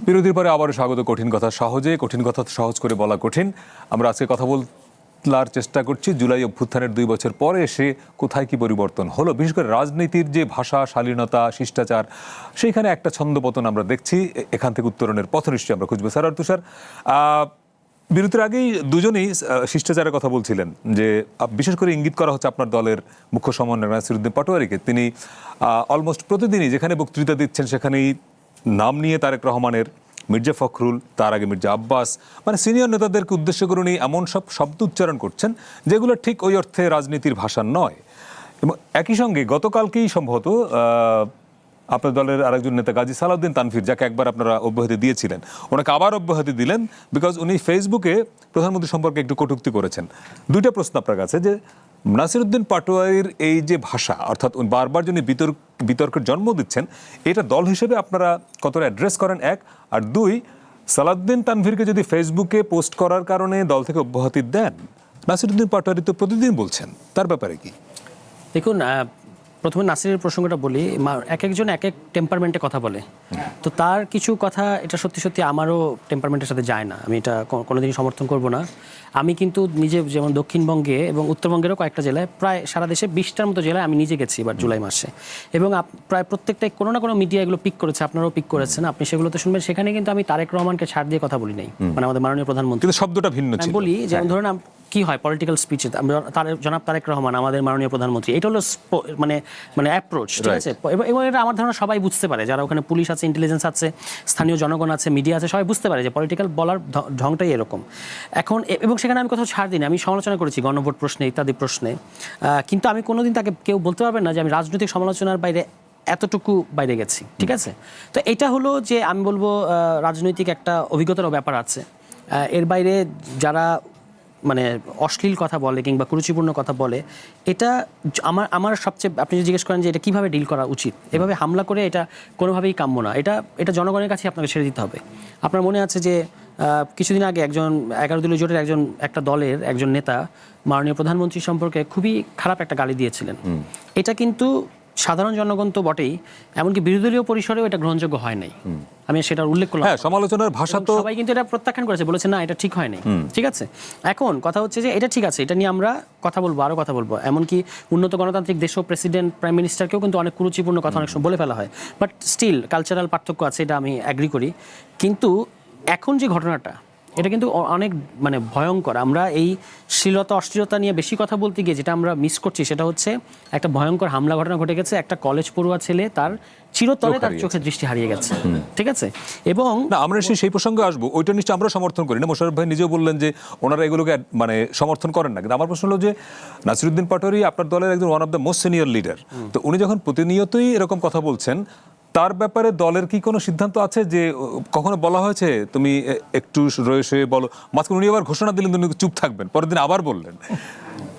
বিরতির পরে আবারও স্বাগত কঠিন কথা সহজে। কঠিন কথা সহজ করে বলা কঠিন। আমরা আজকে কথা বলার চেষ্টা করছি জুলাই অভ্যুত্থানের 2 বছর পরে এসে কোথায় কি পরিবর্তন হলো, বিশেষ করে রাজনীতির যে ভাষা, শালীনতা, শিষ্টাচার, সেইখানে একটা ছন্দপতন আমরা দেখছি। এখান থেকে উত্তরণের পথ নিশ্চয়ই আমরা খুঁজবো। স্যার আর তুষার, বিরতির আগেই দুজনেই শিষ্টাচারের কথা বলছিলেন, যে বিশেষ করে ইঙ্গিত করা হচ্ছে আপনার দলের মুখ্য সমন্বয়ক নাসিরউদ্দিন পাটোয়ারিকে। তিনি অলমোস্ট প্রতিদিনই যেখানে বক্তৃতা দিচ্ছেন সেখানেই নাম নিয়ে তারেক রহমানের, মির্জা ফখরুল, তার আগে মির্জা আব্বাস, মানে সিনিয়র নেতাদেরকে উদ্দেশ্য করে উনি এমন সব শব্দ উচ্চারণ করছেন যেগুলো ঠিক ওই অর্থে রাজনীতির ভাষা নয়। এবং একই সঙ্গে গতকালকেই সম্ভবত আপনার দলের আরেকজন নেতা গাজী সালাউদ্দিন তানভীর, যাকে একবার আপনারা অব্যাহতি দিয়েছিলেন, ওনাকে আবার অব্যাহতি দিলেন বিকজ উনি ফেসবুকে প্রধানমন্ত্রী সম্পর্কে একটু কটূক্তি করেছেন। দুইটা প্রশ্ন আপনার কাছে, যে নাসিরউদ্দিন পাটোয়ারির এই যে ভাষা, অর্থাৎ বারবার যিনি বিতর্কের জন্ম দিচ্ছেন, এটা দল হিসেবে আপনারা কতটা অ্যাড্রেস করেন, এক, আর দুই, সালাউদ্দিন তানভীরকে যদি ফেসবুকে পোস্ট করার কারণে দল থেকে অব্যাহতি দেন, নাসিরউদ্দিন পাটোয়ারি তো প্রতিদিন বলছেন, তার ব্যাপারে কি? দেখুন, প্রথমে নাসিরের প্রসঙ্গটা বলি। এক একজন এক এক টেম্পারমেন্টে কথা বলে, তো তার কিছু কথা এটা সত্যি সত্যি আমারও টেম্পারমেন্টের সাথে যায় না। আমি এটা কোনোদিনই সমর্থন করব না। আমি কিন্তু নিজে, যেমন দক্ষিণবঙ্গে এবং উত্তরবঙ্গেরও কয়েকটা জেলায়, প্রায় সারা দেশে 20টার মতো জেলায় আমি নিজে গেছি এবার জুলাই মাসে, এবং প্রায় প্রত্যেকটাই কোনো না কোনো মিডিয়া এগুলো পিক করেছে, আপনারাও পিক করেছেন, আপনি সেগুলোতে শুনবেন। সেখানে কিন্তু আমি তারেক রহমানকে ছাড় দিয়ে কথা বলি নাই, মানে আমাদের মাননীয় প্রধানমন্ত্রী। কিন্তু শব্দটা ভিন্ন ছিল। আমি বলি, যেমন ধরুন কি হয় পলিটিক্যাল স্পিচে, জনাব তারেক রহমান আমাদের মাননীয় প্রধানমন্ত্রী, এটা হলো মানে অ্যাপ্রোচ, ঠিক আছে? এবং এটা আমার ধারণা সবাই বুঝতে পারে, যারা ওখানে পুলিশ আছে, ইন্টেলিজেন্স আছে, স্থানীয় জনগণ আছে, মিডিয়া আছে, সবাই বুঝতে পারে যে পলিটিক্যাল বলার ঢংটাই এরকম এখন। এবং সেখানে আমি কোথাও ছাড় দিই, আমি সমালোচনা করেছি গণভোট প্রশ্নে, ইত্যাদি প্রশ্নে, কিন্তু আমি কোনোদিন তাকে কেউ বলতে পারবেন না যে আমি রাজনৈতিক সমালোচনার বাইরে এতটুকু বাইরে গেছি, ঠিক আছে? তো এটা হলো যে আমি বলবো রাজনৈতিক একটা অভিজ্ঞতারও ব্যাপার আছে। এর বাইরে যারা মানে অশ্লীল কথা বলে কিংবা কুরুচিপূর্ণ কথা বলে, এটা আমার সবচেয়ে, আপনি যদি জিজ্ঞেস করেন যে এটা কীভাবে ডিল করা উচিত, এভাবে হামলা করে এটা কোনোভাবেই কাম্য না। এটা জনগণের কাছে আপনাকে ছেড়ে দিতে হবে। আপনার মনে আছে যে কিছুদিন আগে একজন 11 দলীয় জোটের একটা দলের একজন নেতা মাননীয় প্রধানমন্ত্রী সম্পর্কে খুবই খারাপ একটা গালি দিয়েছিলেন। এটা কিন্তু সাধারণ জনগণ তো বটেই, এমনকি বিরোধী দলীয় পরিসরেও এটা গ্রহণযোগ্য হয় নাই। আমি সেটা উল্লেখ করলাম। হ্যাঁ, সমালোচনার ভাষা তো সবাই কিন্তু এটা প্রত্যাখ্যান করেছে, বলেছে না এটা ঠিক হয় নাই, ঠিক আছে? এখন কথা হচ্ছে যে এটা ঠিক আছে, এটা নিয়ে আমরা কথা বলবো, আরো কথা বলবো। এমনকি উন্নত গণতান্ত্রিক দেশও প্রেসিডেন্ট, প্রাইম মিনিস্টারকেও কিন্তু অনেক কুরুচিপূর্ণ কথা অনেক সময় বলে ফেলা হয়, বাট স্টিল কালচারাল পার্থক্য আছে, এটা আমি অ্যাগ্রি করি। কিন্তু এখন যে ঘটনাটা, এটা কিন্তু অনেক মানে ভয়ঙ্কর। আমরা এই অশ্লীলতা নিয়ে বেশি কথা বলতে গিয়ে যেটা আমরা মিস করছি, সেটা হচ্ছে একটা ভয়ঙ্কর হামলা ঘটনা ঘটে গেছে। একটা কলেজ পড়ুয়া ছেলে তার চিরতরে তার চোখের দৃষ্টি হারিয়ে গেছে, ঠিক আছে? এবং না, আমরা সেই প্রসঙ্গে আসবো, ওইটা নিশ্চয়ই আমরা সমর্থন করি না। মোশাররফ ভাই নিজেও বললেন যে ওনারা এগুলোকে মানে সমর্থন করেন না, কিন্তু আমার প্রশ্ন হলো যে নাসিরউদ্দিন পাটোয়ারি আপনার দলের একজন one of the most senior leader, তো উনি যখন প্রতিনিয়তই এরকম কথা বলছেন, তার ব্যাপারে দলের কি কোনো সিদ্ধান্ত আছে? যে কখনো বলা হয়েছে তুমি একটু রয়েছে বলো, মাঝখানে উনি আবার ঘোষণা দিলেন উনি চুপ থাকবেন, পরের দিন আবার বললেন,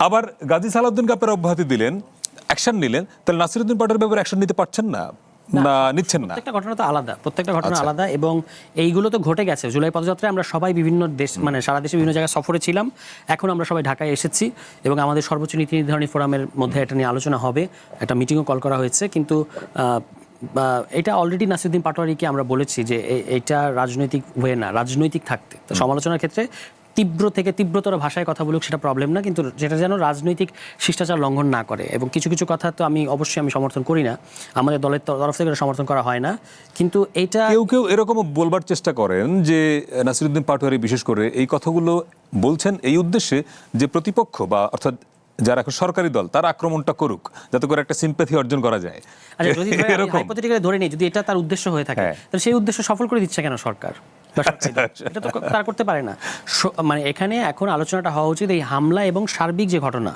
আবার গাজী সালাউদ্দিনকে আপনারা অব্যাহতি দিলেন, অ্যাকশন নিলেন, তাহলে নাসিরউদ্দিন পাটোয়ারির ব্যাপারে অ্যাকশন নিতে পারছেন না, নিচ্ছেন না? প্রত্যেকটা ঘটনা তো আলাদা, প্রত্যেকটা ঘটনা আলাদা, এবং এইগুলো তো ঘটে গেছে। জুলাই পদযাত্রায় আমরা সবাই বিভিন্ন দেশ, মানে সারা দেশে বিভিন্ন জায়গায় সফরে ছিলাম, এখন আমরা সবাই ঢাকায় এসেছি, এবং আমাদের সর্বোচ্চ নীতি নির্ধারণী ফোরামের মধ্যে এটা নিয়ে আলোচনা হবে, একটা মিটিংও কল করা হয়েছে। কিন্তু এটা অলরেডি নাসিরউদ্দিন পাটোয়ারিকে আমরা বলেছি যে এটা রাজনৈতিক ওয়ে না, রাজনৈতিক থাকতে। তো সমালোচনার ক্ষেত্রে তীব্র থেকে তীব্রতর ভাষায় কথা বলুক, সেটা প্রবলেম না, কিন্তু যেটা যেন রাজনৈতিক শিষ্টাচার লঙ্ঘন না করে। এবং কিছু কিছু কথা তো আমি অবশ্যই সমর্থন করি না, আমাদের দলের তরফ থেকে সমর্থন করা হয় না, কিন্তু এটা কেউ এরকমও বলবার চেষ্টা করেন যে নাসিরউদ্দিন পাটোয়ারি বিশেষ করে এই কথাগুলো বলছেন এই উদ্দেশ্যে যে প্রতিপক্ষ বা অর্থাৎ যারা এখন সরকারি দল, তার আক্রমণটা করুক, যাতে করে একটা সিম্প্যাথি অর্জন করা যায়। আচ্ছা, যদি হাইপোথেটিক্যালি ধরে নেই, যদি এটা তার উদ্দেশ্য হয়ে থাকে, তাহলে সেই উদ্দেশ্য সফল করে দিচ্ছে কেন সরকার? এটা তো তার করতে পারে না। মানে এখানে এখন আলোচনাটা হওয়া উচিত এই হামলা এবং সার্বিক যে ঘটনা,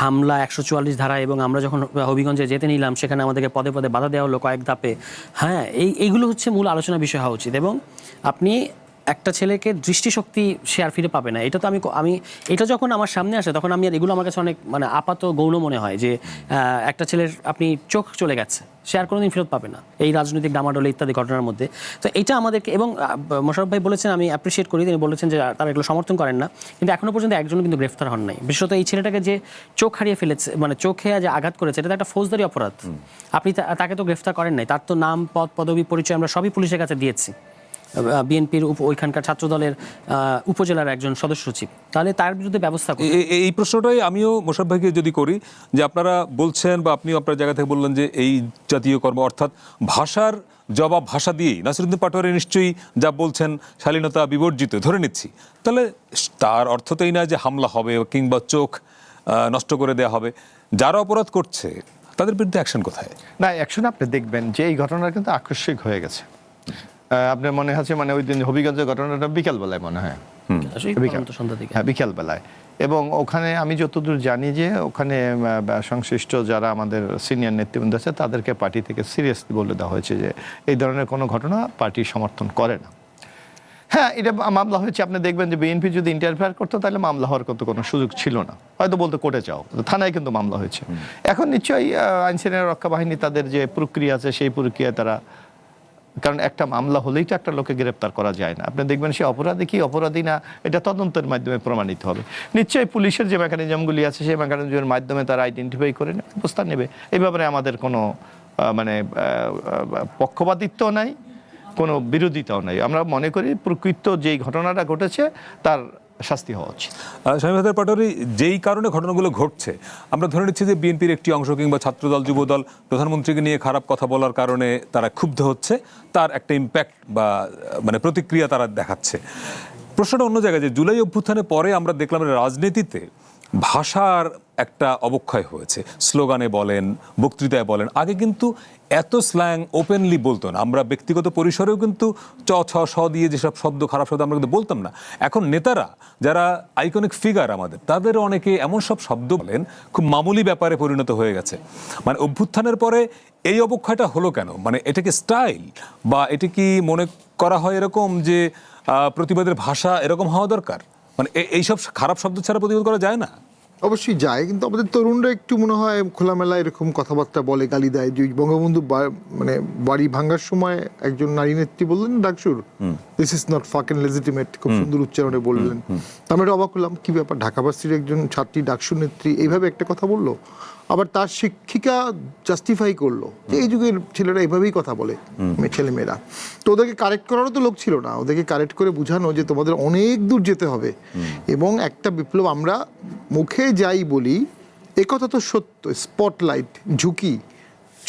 হামলা 144 ধারা, এবং আমরা যখন হবিগঞ্জে যেতে নিলাম সেখানে আমাদেরকে পদে পদে বাধা দেওয়া হলো কয়েক ধাপে। হ্যাঁ, এইগুলো হচ্ছে মূল আলোচনা বিষয় হওয়া উচিত। এবং আপনি একটা ছেলেকে দৃষ্টিশক্তি সে আর ফিরে পাবে না। এটা তো আমি এটা যখন আমার সামনে আসে তখন আমি আর এগুলো আমার কাছে অনেক মানে আপাত গৌণ মনে হয় যে একটা ছেলের আপনি চোখ চলে গেছে, সে আর কোনোদিন ফেরত পাবে না এই রাজনৈতিক ডামাডোলে ইত্যাদি ঘটনার মধ্যে। তো এটা আমাদেরকে, এবং মোশাররফ ভাই বলেছেন, আমি অ্যাপ্রিসিয়েট করি, তিনি বলেছেন যে তারা এগুলো সমর্থন করেন না, কিন্তু এখনো পর্যন্ত একজনও কিন্তু গ্রেফতার হন নাই। বিশেষত এই ছেলেটাকে যে চোখ হারিয়ে ফেলেছে, মানে চোখে যে আঘাত করেছে, এটা একটা ফৌজদারি অপরাধ। আপনি তাকে তো গ্রেফতার করেন নাই, তার তো নাম, পদ, পদবি, পরিচয় আমরা সবই পুলিশের কাছে দিয়েছি। বিএনপির ওইখানকার ছাত্রদলের উপজেলার একজন সদস্য সচিব, তাহলে তার বিরুদ্ধে ব্যবস্থা করুন। এই প্রশ্নটাই আমিও মোশাররফ ভাইকে যদি করি, যে আপনারা বলছেন বা আপনিও আপনার জায়গা থেকে বললেন যে এই জাতীয় কর্ম অর্থাৎ ভাষার জবাব ভাষা দিয়েই, নাসিরুদ্দিন পাটোয়ারি নিশ্চয়ই যা বলছেন শালীনতা বিবর্জিত ধরে নিচ্ছি, তাহলে তার অর্থ তো এই না যে হামলা হবে কিংবা চোখ নষ্ট করে দেওয়া হবে। যারা অপরাধ করছে তাদের বিরুদ্ধে অ্যাকশন কোথায়? না, অ্যাকশন আপনি দেখবেন যে এই ঘটনা কিন্তু আকস্মিক হয়ে গেছে। আপনার মনে আছে মানে ওই দিন হবিগঞ্জের ঘটনাটা বিকালবেলায় মনে হয়, সন্ধ্যা থেকে, হ্যাঁ বিকালবেলায়। এবং ওখানে আমি যতদূর জানি যে ওখানে সংশ্লিষ্ট যারা আমাদের সিনিয়র নেতৃবৃন্দ আছে তাদেরকে পার্টি থেকে সিরিয়াসলি বলে দেওয়া হয়েছে যে এই ধরনের কোনো ঘটনা পার্টি সমর্থন করে না। হ্যাঁ, এটা মামলা হয়েছে। আপনি দেখবেন যে বিএনপি যদি ইন্টারফেয়ার করতো তাহলে মামলা হওয়ার কোনো সুযোগ ছিল না, হয়তো বলতে কোর্টে যাও, থানায় কিন্তু মামলা হয়েছে। এখন নিশ্চয়ই আইনশৃঙ্খলা রক্ষা বাহিনী তাদের যে প্রক্রিয়া আছে সেই প্রক্রিয়ায় তারা, কারণ একটা মামলা হলেই তো একটা লোককে গ্রেপ্তার করা যায় না। আপনি দেখবেন সে অপরাধী কি অপরাধী না এটা তদন্তের মাধ্যমে প্রমাণিত হবে। নিশ্চয়ই পুলিশের যে মেকানিজমগুলি আছে সেই মেকানিজমের মাধ্যমে তারা আইডেন্টিফাই করে ব্যবস্থা নেবে। এই ব্যাপারে আমাদের কোনো মানে পক্ষপাতিত্ব নাই, কোনো বিরোধিতাও নাই। আমরা মনে করি প্রকৃত যেই ঘটনাটা ঘটেছে তার শাস্তি হওয়া উচিত। শামীম হায়দার পাটোয়ারি, যেই কারণে ঘটনাগুলো ঘটছে, আমরা ধরে নিচ্ছি যে বিএনপির একটি অংশ কিংবা ছাত্রদল যুবদল প্রধানমন্ত্রীকে নিয়ে খারাপ কথা বলার কারণে তারা ক্ষুব্ধ হচ্ছে, তার একটা ইম্প্যাক্ট বা মানে প্রতিক্রিয়া তারা দেখাচ্ছে। প্রশ্নটা অন্য জায়গায়, যে জুলাই অভ্যুত্থানের পরে আমরা দেখলাম রাজনীতিতে ভাষার একটা অবক্ষয় হয়েছে। স্লোগানে বলেন, বক্তৃতায় বলেন, আগে কিন্তু এত স্ল্যাং ওপেনলি বলতো না। আমরা ব্যক্তিগত পরিসরেও কিন্তু চ ছ স দিয়ে যেসব শব্দ, খারাপ শব্দ আমরা কিন্তু বলতাম না। এখন নেতারা যারা আইকনিক ফিগার আমাদের, তাদের অনেকে এমন সব শব্দ বলেন খুব মামুলি ব্যাপারে পরিণত হয়ে গেছে। মানে অভ্যুত্থানের পরে এই অবক্ষয়টা হলো কেন? মানে এটা কি স্টাইল, বা এটা কি মনে করা হয় এরকম যে প্রতিবাদের ভাষা এরকম হওয়া দরকার? মানে এইসব খারাপ শব্দ ছাড়া প্রতিবাদ করা যায় না? অবশ্যই যায়, কিন্তু আমাদের তরুণরা একটু মনে হয় খোলামেলা এরকম কথাবার্তা বলে, গালি দেয়। যে বঙ্গবন্ধু মানে বাড়ি ভাঙার সময় একজন নারী নেত্রী বললেন ডাকসুর, this is not fucking legitimate, খুব সুন্দর উচ্চারণে বললেন। আমরা এটা অবাক হলাম, কি ব্যাপার, ঢাকা ভার্সিটির একজন ছাত্রী ডাকসুর নেত্রী এইভাবে একটা কথা বললো। আবার তার শিক্ষিকা জাস্টিফাই করলো যে এই যুগের ছেলেরা এইভাবেই কথা বলে, ছেলেমেয়েরা। তো ওদেরকে কারেক্ট করারও তো লোক ছিল না, ওদেরকে কারেক্ট করে বোঝানো যে তোমাদের অনেক দূর যেতে হবে। এবং একটা বিপ্লব, আমরা মুখে যাই বলি একথা তো সত্য, স্পটলাইট ঝুঁকি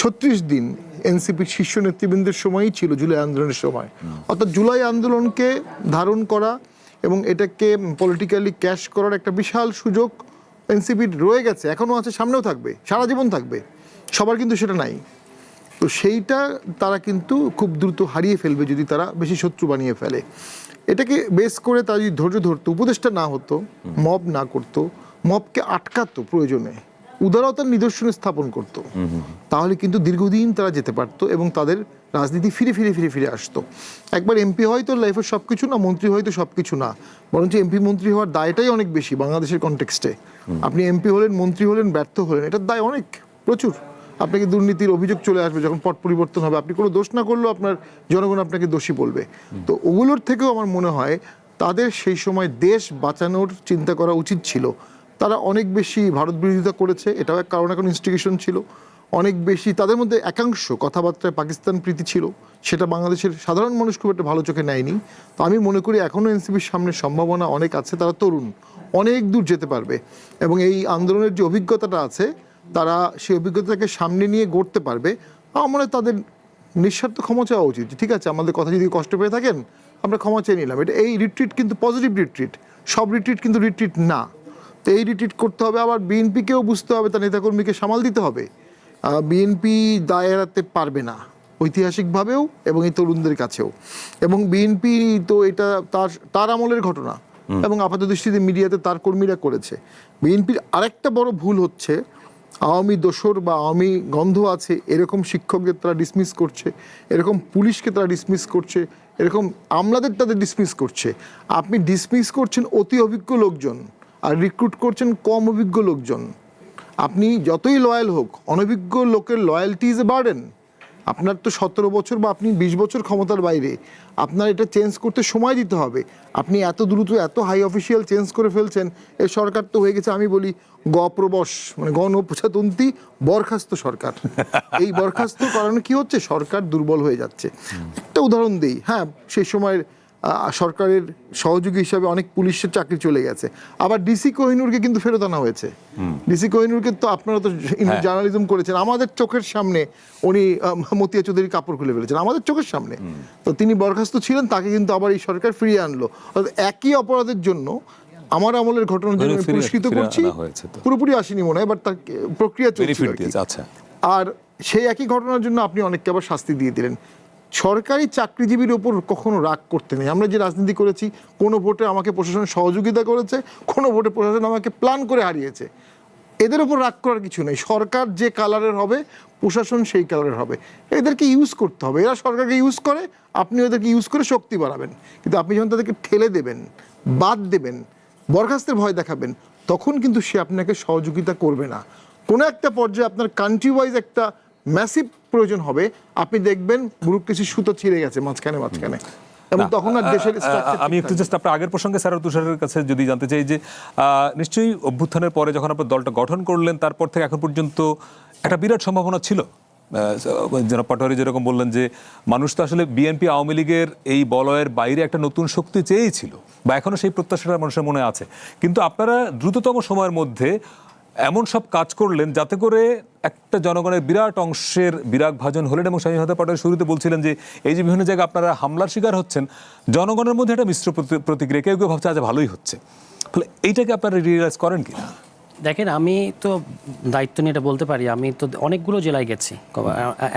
36 দিন এনসিপির শীর্ষ নেতৃবৃন্দের সময়ই ছিল জুলাই আন্দোলনের সময়। অর্থাৎ জুলাই আন্দোলনকে ধারণ করা এবং এটাকে পলিটিক্যালি ক্যাশ করার একটা বিশাল সুযোগ এনসিপির রয়ে গেছে, এখনও আছে, সামনেও থাকবে, সারা জীবন থাকবে। সবার কিন্তু সেটা নাই। তো সেইটা তারা কিন্তু খুব দ্রুত হারিয়ে ফেলবে যদি তারা বেশি শত্রু বানিয়ে ফেলে। এটাকে বেস করে তারা যদি ধৈর্য ধরতো, উপদেষ্টা না হতো, মব না করতো, মবকে আটকাতো, প্রয়োজনে উদারতার নিদর্শনে স্থাপন করত, তাহলে কিন্তু দীর্ঘদিন তারা যেতে পারতো এবং তাদের রাজনীতি ফিরে ফিরে ফিরে ফিরে আসতো। একবার এমপি হয়তো লাইফের সব কিছু না, মন্ত্রী হয়তো সব কিছু না, বরঞ্চ এমপি মন্ত্রী হওয়ার দায়টাই অনেক বেশি বাংলাদেশের কনটেক্সটে। আপনি এমপি হলেন, মন্ত্রী হলেন, ব্যর্থ হলেন, এটার দায় অনেক প্রচুর। আপনাকে দুর্নীতির অভিযোগ চলে আসবে যখন পট পরিবর্তন হবে, আপনি কোনো দোষ না করলেও আপনার জনগণ আপনাকে দোষী বলবে। তো ওগুলোর থেকেও আমার মনে হয় তাদের সেই সময় দেশ বাঁচানোর চিন্তা করা উচিত ছিল। তারা অনেক বেশি ভারত বিরোধিতা করেছে, এটাও এক কারণ, এখন ইনস্টিগেশন ছিল অনেক বেশি। তাদের মধ্যে একাংশ কথাবার্তায় পাকিস্তান প্রীতি ছিল, সেটা বাংলাদেশের সাধারণ মানুষ খুব একটা ভালো চোখে নেয়নি। তো আমি মনে করি এখনও এনসিপির সামনে সম্ভাবনা অনেক আছে, তারা তরুণ, অনেক দূর যেতে পারবে এবং এই আন্দোলনের যে অভিজ্ঞতাটা আছে তারা সেই অভিজ্ঞতাকে সামনে নিয়ে গড়তে পারবে। আমার মনে হয় তাদের নিঃস্বার্থ ক্ষমা চাওয়া উচিত। ঠিক আছে, আমাদের কথা যদি কষ্ট পেয়ে থাকেন আমরা ক্ষমা চেয়ে নিলাম। এটা এই রিট্রিট কিন্তু পজিটিভ রিট্রিট, সব রিট্রিট কিন্তু রিট্রিট না। তো এই রিট্রিট করতে হবে। আবার বিএনপিকেও বুঝতে হবে, তার নেতাকর্মীকে সামাল দিতে হবে। বিএনপি দায় এড়াতে পারবে না ঐতিহাসিকভাবেও এবং এই তরুণদের কাছেও। এবং বিএনপি তো এটা তার আমলের ঘটনা এবং আপাতদৃষ্টিতে মিডিয়াতে তার কর্মীরা করেছে। বিএনপির আরেকটা বড় ভুল হচ্ছে, আওয়ামী দোসর বা আওয়ামী গন্ধ আছে এরকম শিক্ষকদের তারা ডিসমিস করছে, এরকম পুলিশকে তারা ডিসমিস করছে, এরকম আমলাদের তাদের ডিসমিস করছে। আপনি ডিসমিস করছেন অতি অভিজ্ঞ লোকজন আর রিক্রুট করছেন কম অভিজ্ঞ লোকজন। আপনি যতই লয়াল হোক, অনভিজ্ঞ লোকের লয়ালটি ইজ এ বার্ডেন। আপনার তো 17 বছর বা আপনি 20 বছর ক্ষমতার বাইরে, আপনার এটা চেঞ্জ করতে সময় দিতে হবে। আপনি এত দ্রুত এত হাই অফিসিয়াল চেঞ্জ করে ফেলছেন, এই সরকার তো হয়ে গেছে, আমি বলি গপ্রবশ, মানে গণপ্রজাতন্ত্রী বরখাস্ত সরকার। এই বরখাস্ত কারণে কি হচ্ছে, সরকার দুর্বল হয়ে যাচ্ছে। একটা উদাহরণ দেই, হ্যাঁ সেই সময় সরকারের সহযোগী হিসাবে অনেক পুলিশের চাকরি চলে গেছে, আবার ডিসি কোহিনুরকে কিন্তু ফেরত আনা হয়েছে। ডিসি কোহিনুরকে তো আপনারা তো জার্নালিজম করেছেন, আমাদের চোখের সামনে উনি মতিয়া চৌধুরী কাপড় খুলে ফেলেছেন আমাদের চোখের সামনে। তো তিনি বরখাস্ত ছিলেন, তাকে কিন্তু আবার এই সরকার ফিরিয়ে আনলো। একই অপরাধের জন্য আমার আমলের ঘটনার জন্য আমি পুরস্কৃত করছি, পুরোপুরি আসেনি মনে হয়, বাট তার প্রক্রিয়া চলছে। আর সেই একই ঘটনার জন্য আপনি অনেককে আবার শাস্তি দিয়ে দিলেন। সরকারি চাকরিজীবীর ওপর কখনো রাগ করতে নেই। আমরা যে রাজনীতি করেছি, কোনো ভোটে আমাকে প্রশাসন সহযোগিতা করেছে, কোনো ভোটে প্রশাসন আমাকে প্ল্যান করে হারিয়েছে, এদের ওপর রাগ করার কিছু নেই। সরকার যে কালারের হবে, প্রশাসন সেই কালারের হবে। এদেরকে ইউজ করতে হবে, এরা সরকারকে ইউজ করে, আপনি ওদেরকে ইউজ করে শক্তি বাড়াবেন। কিন্তু আপনি যখন তাদেরকে ঠেলে দেবেন, বাদ দেবেন, বরখাস্তের ভয় দেখাবেন, তখন কিন্তু সে আপনাকে সহযোগিতা করবে না। কোনো একটা পর্যায়ে আপনার কান্ট্রি ওয়াইজ একটা ম্যাসিভ প্রয়োজন হবে, আপনি দেখবেন ব্যুরোক্রেসি সুতো ছিঁড়ে গেছে মাঝখানে এবং তখন আর দেশের আমি একটু জাস্ট আপনার আগের প্রসঙ্গে স্যার তুষারের কাছে যদি জানতে চাই যে নিশ্চয়ই অভ্যুত্থানের পরে যখন আপনার দলটা গঠন করলেন, তারপর থেকে এখন পর্যন্ত একটা বিরাট সম্ভাবনা ছিল, জনাব পাটোয়ারি যেরকম বললেন যে মানুষ তো আসলে বিএনপি আওয়ামী লীগের এই বলয়ের বাইরে একটা নতুন শক্তি চেয়েছিল, বা এখনো সেই প্রত্যাশাটা মানুষের মনে আছে, কিন্তু আপনারা দ্রুততম সময়ের মধ্যে এমন সব কাজ করলেন যাতে করে একটা জনগণের বিরাট অংশের বিরাগ ভাজন হলেন। এবং স্বামী হায়দার পাটোয়ারি শুরুতে বলছিলেন যে এই যে বিভিন্ন জায়গায় আপনারা হামলার শিকার হচ্ছেন, জনগণের মধ্যে একটা মিশ্র প্রতিক্রিয়া, কেউ কেউ ভাবছে আজ ভালোই হচ্ছে, ফলে এইটাকে আপনারা রিয়েলাইজ করেন কি না? দেখেন, আমি তো দায়িত্ব নিয়ে এটা বলতে পারি, আমি তো অনেকগুলো জেলায় গেছি,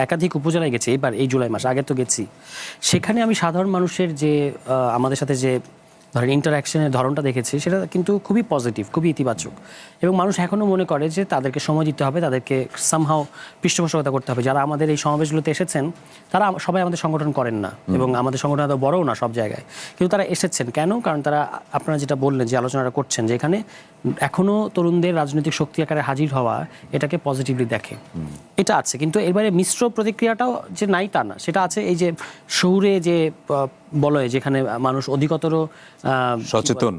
একাধিক উপজেলায় গেছি, এবার এই জুলাই মাস, আগে তো গেছি। সেখানে আমি সাধারণ মানুষের যে আমাদের সাথে যে ধরেন ইন্টারাকশনের ধরনটা দেখেছি, সেটা কিন্তু খুবই পজিটিভ, খুবই ইতিবাচক। এবং মানুষ এখনও মনে করে যে তাদেরকে সময় দিতে হবে, তাদেরকে সামহাও পৃষ্ঠপোষকতা করতে হবে। যারা আমাদের এই সমাবেশগুলোতে এসেছেন, তারা সবাই আমাদের সংগঠন করেন না, এবং আমাদের সংগঠন এত বড়ও না সব জায়গায়, কিন্তু তারা এসেছেন কেন? কারণ তারা, আপনারা যেটা বললেন যে আলোচনাটা করছেন, যে এখানে এখনও তরুণদের রাজনৈতিক শক্তি আকারে হাজির হওয়া, এটাকে পজিটিভলি দেখে, এটা আছে। কিন্তু এবারে মিশ্র প্রতিক্রিয়াটাও যে নাই তা না, সেটা আছে। এই যে শহুরে যে বলয়, যেখানে মানুষ অধিকতর সচেতন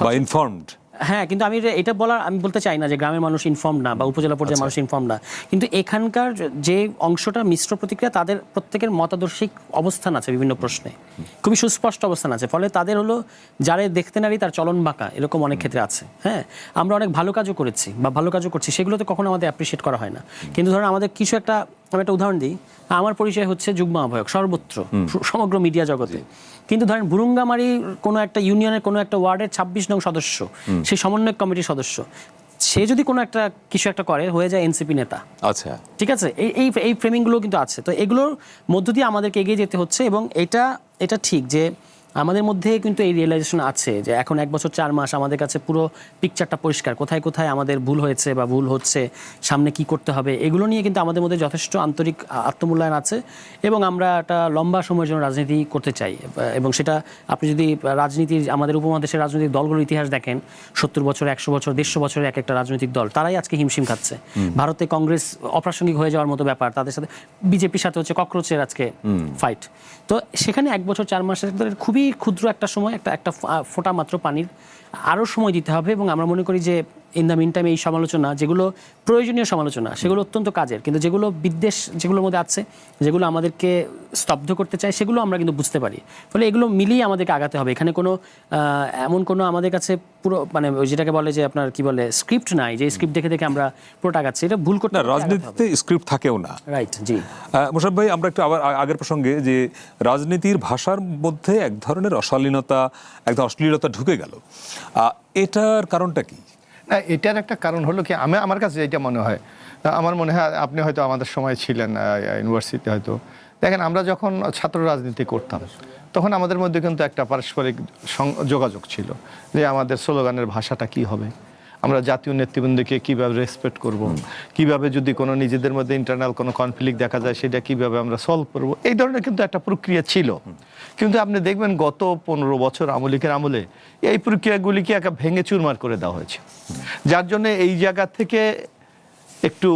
বা ইনফর্মড, হ্যাঁ, কিন্তু আমি এটা আমি বলতে চাই না যে গ্রামের মানুষ ইনফর্ম না বা উপজেলা পর্যায়ের মানুষ ইনফর্ম না, কিন্তু এখানকার যে অংশটা মিশ্র প্রতিক্রিয়া, তাদের প্রত্যেকের মতাদর্শিক অবস্থান আছে বিভিন্ন প্রশ্নে, খুবই সুস্পষ্ট অবস্থান আছে। ফলে তাদের হলো যারা দেখতে নারী তার চলন বাঁকা, এরকম অনেক ক্ষেত্রে আছে। হ্যাঁ, আমরা অনেক ভালো কাজও করেছি বা ভালো কাজও করছি, সেগুলোতে কখনো আমাদের অ্যাপ্রিসিয়েট করা হয় না। কিন্তু ধরুন আমাদের কিছু একটা, আমি একটা উদাহরণ দিই, আমার পরিচয় হচ্ছে যুগ্ম আহ্বায়ক সর্বত্র, সমগ্র মিডিয়া জগতে, কিন্তু ধরেন বুরুঙ্গামারি কোনো একটা ইউনিয়নের কোনো একটা ওয়ার্ডের 26 নং সদস্য, সেই সমন্বয় কমিটির সদস্য, সে যদি কোনো একটা কিছু একটা করে, হয়ে যায় এনসিপি নেতা। আচ্ছা, ঠিক আছে, এই ফ্রেমিংগুলো কিন্তু আছে। তো এগুলোর মধ্য দিয়ে আমাদেরকে এগিয়ে যেতে হচ্ছে, এবং এটা ঠিক যে আমাদের মধ্যে কিন্তু এই রিয়েলাইজেশন আছে যে এখন 1 বছর 4 মাস আমাদের কাছে পুরো পিকচারটা পরিষ্কার, কোথায় কোথায় আমাদের ভুল হয়েছে বা ভুল হচ্ছে, সামনে কি করতে হবে, এগুলো নিয়ে কিন্তু আমাদের মধ্যে যথেষ্ট আন্তরিক আত্মমূল্যায়ন আছে, এবং আমরা একটা লম্বা সময়ের জন্য রাজনীতি করতে চাই। এবং সেটা আপনি যদি রাজনীতির, আমাদের উপমহাদেশের রাজনৈতিক দলগুলোর ইতিহাস দেখেন, 70 বছর, 100 বছর, 150 বছরের এক একটা রাজনৈতিক দল, তারাই আজকে হিমশিম খাচ্ছে। ভারতে কংগ্রেস অপ্রাসঙ্গিক হয়ে যাওয়ার মতো ব্যাপার, তাদের সাথে বিজেপির সাথে হচ্ছে ককরোচের আজকে ফাইট। তো সেখানে 1 বছর 4 মাসের খুবই ক্ষুদ্র একটা সময়, একটা ফোঁটা মাত্র পানির আরও সময় দিতে হবে। এবং আমরা মনে করি যে ইন দ্য মিন টাইম এই সমালোচনা, যেগুলো প্রয়োজনীয় সমালোচনা, সেগুলো অত্যন্ত কাজের, কিন্তু যেগুলো বিদ্বেষ যেগুলোর মধ্যে আছে, যেগুলো আমাদেরকে স্তব্ধ করতে চায়, সেগুলো আমরা কিন্তু বুঝতে পারি। ফলে এগুলো মিলিয়ে আমাদেরকে আগাতে হবে। এখানে কোনো এমন কোনো আমাদের কাছে পুরো, মানে ওই যেটাকে বলে যে আপনার কি বলে, স্ক্রিপ্ট নাই, যে স্ক্রিপ্ট দেখে দেখে আমরা পুরোটা আগাচ্ছি, এটা ভুল করতে। রাজনীতিতে স্ক্রিপ্ট থাকেও না, রাইট? জি মোশাররফ ভাই, আমরা একটু আবার আগের প্রসঙ্গে, যে রাজনীতির ভাষার মধ্যে এক ধরনের অশালীনতা, এক ধরনের অশ্লীলতা ঢুকে গেল, এটার কারণটা কি? না, এটার একটা কারণ হলো কি, আমার কাছে এটা মনে হয়, আমার মনে হয় আপনি হয়তো আমাদের সময় ছিলেন ইউনিভার্সিটিতে, হয়তো দেখেন আমরা যখন ছাত্র রাজনীতি করতাম, তখন আমাদের মধ্যে কিন্তু একটা পারস্পরিক যোগাযোগ ছিল, যে আমাদের স্লোগানের ভাষাটা কি হবে, আমরা জাতীয় নেতৃবৃন্দকে কিভাবে রেসপেক্ট করব, কিভাবে যদি কোনো নিজেদের মধ্যে ইন্টারনাল কোনো কনফ্লিক্ট দেখা যায় সেটা কিভাবে আমরা সলভ করব, এই ধরনের কিন্তু একটা প্রক্রিয়া ছিল। কিন্তু আপনি দেখবেন গত 15 বছর আওয়ামী লীগের আমলে এই প্রক্রিয়াগুলিকে একা ভেঙে চুরমার করে দেওয়া হয়েছে, যার জন্য এই জায়গা থেকে একটু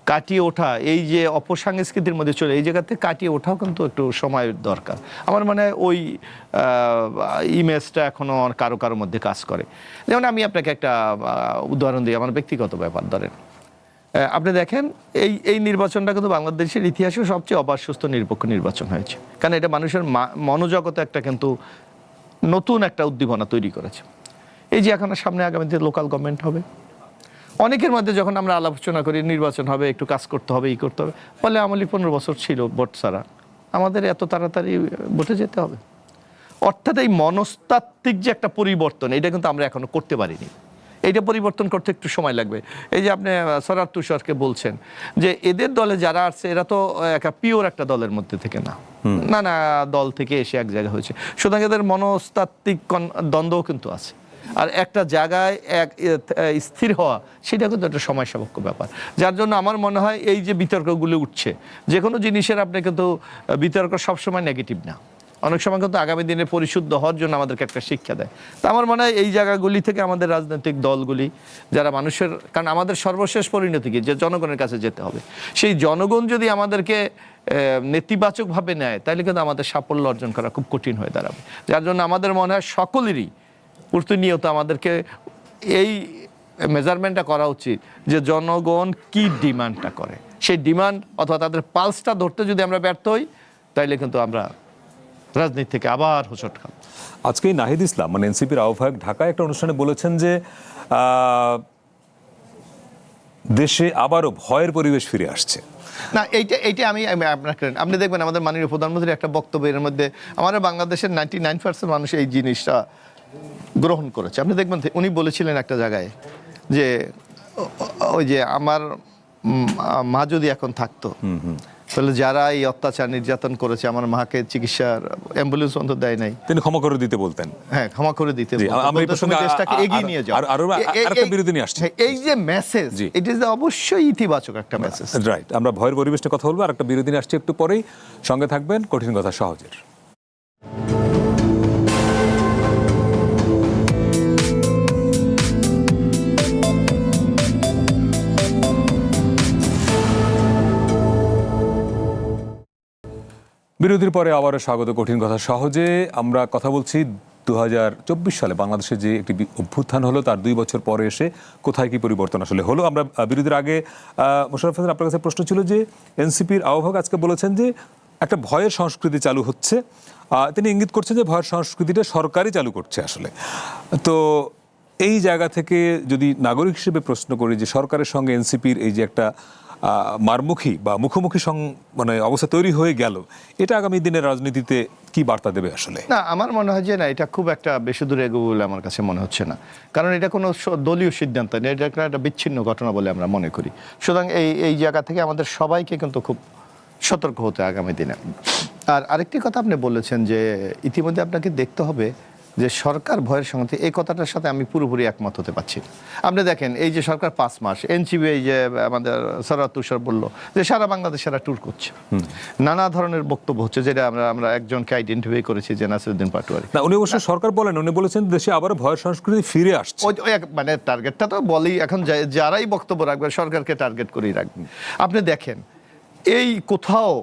কাটিয়ে ওঠা, এই যে অপসংস্কৃতির মধ্যে চলে এই জায়গাতে কাটিয়ে ওঠাও কিন্তু একটু সময় দরকার। আমার মনে হয় ওই ইমেজটা এখনো কারো কারোর মধ্যে কাজ করে। যেমন আমি আপনাকে একটা উদাহরণ দিই, আমার ব্যক্তিগত ব্যাপার ধরেন, আপনি দেখেন এই নির্বাচনটা কিন্তু বাংলাদেশের ইতিহাসে সবচেয়ে অবাধ, সুস্থ, নিরপেক্ষ নির্বাচন হয়েছে, কারণ এটা মানুষের মনোজগতে একটা কিন্তু নতুন একটা উদ্দীপনা তৈরি করেছে। এই যে এখন সামনে আগামীতে লোকাল গভর্নমেন্ট হবে, অনেকের মধ্যে যখন আমরা আলোচনা করি নির্বাচন হবে, একটু কাজ করতে হবে, ই করতে হবে, ফলে আমলি 15 বছর ছিল ভোট ছাড়া, আমাদের এত তাড়াতাড়ি ভোটে যেতে হবে। অর্থাৎ এই মনস্তাত্ত্বিক যে একটা পরিবর্তন, এটা কিন্তু আমরা এখনো করতে পারিনি। এইটা পরিবর্তন করতে একটু সময় লাগবে। এই যে আপনি সরার তুষারকে বলছেন যে এদের দলে যারা আছে এরা তো একটা পিওর একটা দলের মধ্যে থেকে না, না দল থেকে এসে এক জায়গা হয়েছে, সুতরাং এদের মনস্তাত্ত্বিক দ্বন্দ্বও কিন্তু আছে। আর একটা জায়গায় স্থির হওয়া, সেটা কিন্তু একটা সময় সাপেক্ষ ব্যাপার। যার জন্য আমার মনে হয় এই যে বিতর্কগুলো উঠছে, যে কোনো জিনিসের আপনি কিন্তু বিতর্ক সবসময় নেগেটিভ না, অনেক সময় কিন্তু আগামী দিনে পরিশুদ্ধ হওয়ার জন্য আমাদেরকে একটা শিক্ষা দেয়। তা আমার মনে হয় এই জায়গাগুলি থেকে আমাদের রাজনৈতিক দলগুলি যারা মানুষের, কারণ আমাদের সর্বশেষ পরিণতি কি, যে জনগণের কাছে যেতে হবে, সেই জনগণ যদি আমাদেরকে নেতিবাচকভাবে নেয়, তাহলে কিন্তু আমাদের সাফল্য অর্জন করা খুব কঠিন হয়ে দাঁড়াবে। যার জন্য আমাদের মনে হয় সকলেরই প্রতিনিয়ত আমাদেরকে এই মেজারমেন্টটা করা উচিত যে জনগণ কি ডিমান্ডটা করে, সেই ডিমান্ড অথবা তাদের পালসটা ধরতে যদি আমরা ব্যর্থ হই, তাইলে কিন্তু আমরা রাজনীতি থেকে আবার হোঁচট খাবো। আজকে নাহিদ ইসলাম মানে এনসিপির আহ্বায়ক ঢাকায় একটা অনুষ্ঠানে বলেছেন যে দেশে আবারও ভয়ের পরিবেশ ফিরে আসছে। না, এইটা আমি আপনাকে, আপনি দেখবেন আমাদের মাননীয় প্রধানমন্ত্রীর একটা বক্তব্যের মধ্যে আমাদের বাংলাদেশের 99% মানুষ এই জিনিসটা গ্রহণ করেছে। আপনি দেখবেন উনি বলেছিলেন একটা জায়গায় যে ওই যে আমার মা যদি এখন থাকতো, তাহলে যারা এই অত্যাচার নির্যাতন করেছে, আমার মাকে চিকিৎসার অ্যাম্বুলেন্স অন্তত দেয় নাই, তিনি ক্ষমা করে দিতে বলতেন। হ্যাঁ, ক্ষমা করে দিতে আমরা এই প্রসঙ্গে দেশটাকে এগিয়ে নিয়ে যাও। আরেকটা বিরতি নিয়ে আসছি। এই যে মেসেজ, ইট ইজ অবশ্যই ইতিবাচক একটা মেসেজ। রাইট, আমরা ভয়ের পরিবেশটা কথা বলবো, আরেকটা বিরতি নিয়ে আসছি একটু পরেই। সঙ্গে থাকবেন কঠিন কথা সহজের। বিরতির পরে আবারও স্বাগত কঠিন কথা সহজে। আমরা কথা বলছি 2024 সালে বাংলাদেশে যে একটি অভ্যুত্থান হলো, তার 2 বছর পরে এসে কোথায় কি পরিবর্তন আসলে হলো। আমরা বিরতির আগে মোশাররফ হোসেন, আপনার কাছে প্রশ্ন ছিল যে এনসিপির আহ্বায়ক আজকে বলেছেন যে একটা ভয়ের সংস্কৃতি চালু হচ্ছে, তিনি ইঙ্গিত করছেন যে ভয়ের সংস্কৃতিটা সরকারই চালু করছে আসলে। তো এই জায়গা থেকে যদি নাগরিক হিসেবে প্রশ্ন করি যে সরকারের সঙ্গে এনসিপির এই যে একটা মারমুখী বা মুখোমুখি মানে অবস্থা তৈরি হয়ে গেল, এটা আগামী দিনের রাজনীতিতে কি বার্তা দেবে আসলে? না, আমার মনে হয় যে না, এটা খুব একটা বেশি দূরে এগোবে বলে আমার কাছে মনে হচ্ছে না, কারণ এটা কোনো দলীয় সিদ্ধান্ত নেই, এটা একটা বিচ্ছিন্ন ঘটনা বলে আমরা মনে করি। সুতরাং এই জায়গা থেকে আমাদের সবাইকে কিন্তু খুব সতর্ক হতে আগামী দিনে। আর আরেকটি কথা আপনি বলেছেন যে ইতিমধ্যে আপনাকে দেখতে হবে যে সরকার ভয়ের সঙ্গে, এই কথাটার সাথে আমি পুরোপুরি একমত হতে পারছি না। আপনি দেখেন এই যে সরকার 5 মাস, এনসিপি এই যে আমাদের সরার তুষার বললো যে সারা বাংলাদেশেরা ট্যুর করছে, নানা ধরনের বক্তব্য হচ্ছে, যেটা আমরা একজনকে আইডেন্টিফাই করেছি যে নাসিরউদ্দিন পাটোয়ারি। না, উনি অবশ্য সরকার বলেন, উনি বলেছেন দেশে আবার ভয়ের সংস্কৃতি ফিরে আসছে। মানে টার্গেটটা তো বলেই, এখন যারাই বক্তব্য রাখবে সরকারকে টার্গেট করেই রাখবে। আপনি দেখেন এই কোথাও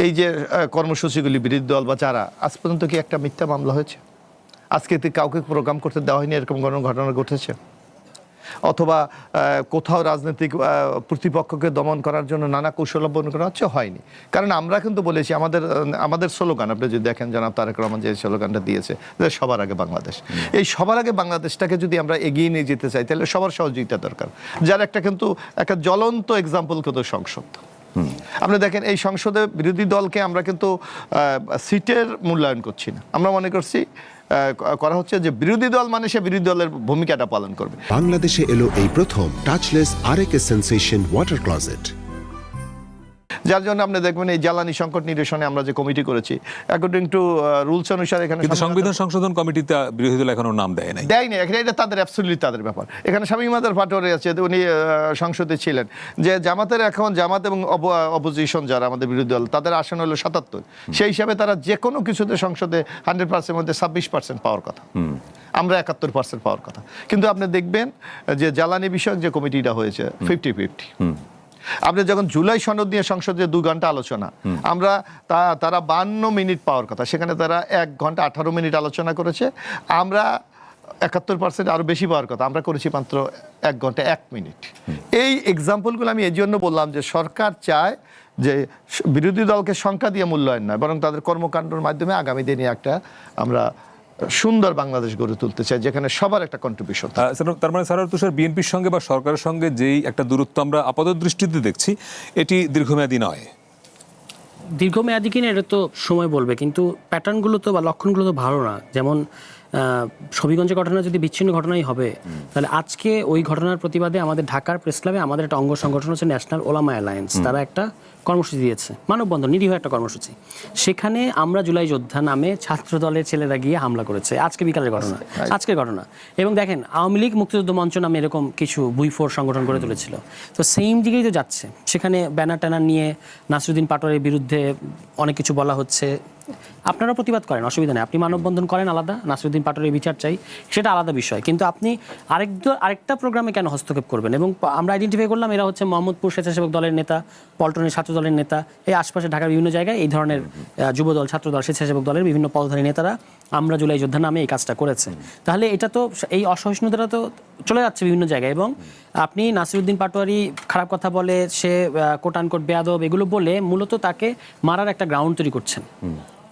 এই যে কর্মসূচিগুলি বিরোধী দল বা যারা, আজ পর্যন্ত কি একটা মিথ্যা মামলা হয়েছে? আজকে কাউকে প্রোগ্রাম করতে দেওয়া হয়নি, এরকম কোনো ঘটনা ঘটেছে? অথবা কোথাও রাজনৈতিক প্রতিপক্ষকে দমন করার জন্য নানা কৌশল অবলম্বন করা হচ্ছে? হয়নি। কারণ আমরা কিন্তু বলেছি আমাদের স্লোগান, আপনি যদি দেখেন জনাব তারেক রহমান যে স্লোগানটা দিয়েছে যে সবার আগে বাংলাদেশ, এই সবার আগে বাংলাদেশটাকে যদি আমরা এগিয়ে নিয়ে যেতে চাই, তাহলে সবার সহযোগিতা দরকার, যার একটা জ্বলন্ত এক্সাম্পল কিন্তু সংসদ। আপনি দেখেন এই সংসদে বিরোধী দলকে আমরা কিন্তু সিটের মূল্যায়ন করছি না, আমরা মনে করছি করা হচ্ছে যে বিরোধী দল মানে সে বিরোধী দলের ভূমিকাটা পালন করবে। বাংলাদেশে এলো এই প্রথম টাচলেস আরএকে সেন্সেশন ওয়াটার ক্লোজেট। যার জন্য আপনি দেখবেন এই জ্বালানি সংকট নিরসনে আমরা যে কমিটি করেছি অ্যাকর্ডিং টু রুলস অনুসারে এখানে কিন্তু সংবিধান সংশোধন কমিটিতে বিরোধী দল এখনো নাম দেয় নাই। দেয়নি, এটা তাদের অ্যাবসলিউটলি তাদের ব্যাপার। এখানে শামীম আদার পাটোয়ারি আছে, উনি সংসদে ছিলেন, যে জামাতের এখন জামাত এবং অপোজিশন যারা আমাদের বিরোধী দল তাদের আসন হলো 77, সেই হিসাবে তারা যে কোনো কিছুতে সংসদে 100% মধ্যে 26% পাওয়ার কথা, আমরা 71% পাওয়ার কথা। কিন্তু আপনি দেখবেন যে জ্বালানি বিষয়ক যে কমিটিটা হয়েছে 50-50। আপনি যখন জুলাই সনদ নিয়ে সংসদে 2 ঘন্টা আলোচনা, আমরা তারা 52 মিনিট পাওয়ার কথা, সেখানে তারা 1 ঘন্টা 18 মিনিট আলোচনা করেছে। আমরা 71% আরো বেশি পাওয়ার কথা, আমরা করেছি মাত্র 1 ঘন্টা 1 মিনিট। এই এক্সাম্পলগুলো আমি এই জন্য বললাম যে সরকার চায় যে বিরোধী দলকে সংখ্যা দিয়ে মূল্যায়ন নয়, বরং তাদের কর্মকাণ্ডের মাধ্যমে আগামী দিনে একটা আমরা সুন্দর বাংলাদেশ গড়ে তুলতে চাই, যেখানে সবার একটা কন্ট্রিবিউশন। তার মানে সারার তুষার, বিএনপির সঙ্গে বা সরকারের সঙ্গে যেই একটা দূরত্ব আমরা আপাত দৃষ্টিতে দেখছি, এটি দীর্ঘমেয়াদী নয়। দীর্ঘমেয়াদী কিনা এটা তো সময় বলবে, কিন্তু প্যাটার্নগুলো তো বা লক্ষণগুলো তো ভালো না। যেমন হবিগঞ্জের ঘটনা যদি বিচ্ছিন্ন ঘটনাই হবে, তাহলে আজকে ওই ঘটনার প্রতিবাদে আমাদের ঢাকার প্রেস ক্লাবে আমাদের একটা অঙ্গ সংগঠন হচ্ছে ন্যাশনাল ওলামা অ্যালায়েন্স, তারা একটা কর্মসূচি দিয়েছে, মানববন্ধন, নিরীহ একটা কর্মসূচি। সেখানে আমরা জুলাই যোদ্ধা নামে ছাত্র দলের ছেলেরা গিয়ে হামলা করেছে, আজকে বিকালের ঘটনা, আজকের ঘটনা। এবং দেখেন, আওয়ামী লীগ মুক্তিযুদ্ধ মঞ্চ নামে এরকম কিছু বুইফোর সংগঠন করে তুলেছিল, তো সেম দিকেই তো যাচ্ছে। সেখানে ব্যানার ট্যানার নিয়ে নাসিরুদ্দিন পাটোয়ারির বিরুদ্ধে অনেক কিছু বলা হচ্ছে। আপনারা প্রতিবাদ করেন, অসুবিধা নেই, আপনি মানববন্ধন করেন আলাদা, নাসিরুদ্দিন পাটোয়ারির বিচার চাই, সেটা আলাদা বিষয়। কিন্তু আপনি আরেকটা প্রোগ্রামে কেন হস্তক্ষেপ করবেন? এবং আমরা আইডেন্টিফাই করলাম এরা হচ্ছে মোহাম্মদপুর স্বেচ্ছাসেবক দলের নেতা, পল্টনের ছাত্র দলের নেতা, এই আশপাশে ঢাকার বিভিন্ন জায়গায় এই ধরনের যুবদল, ছাত্রদল, স্বেচ্ছাসেবক দলের বিভিন্ন পদধারী নেতারা আমরা জুলাই যোদ্ধা নামে এই কাজটা করেছে। তাহলে এটা তো, এই অসহিষ্ণুতাটা তো চলে যাচ্ছে বিভিন্ন জায়গায়। এবং আপনি নাসিরুদ্দিন পাটোয়ারি খারাপ কথা বলে, সে কোট আনকোট বেয়াদব এগুলো বলে মূলত তাকে মারার একটা গ্রাউন্ড তৈরি করছেন,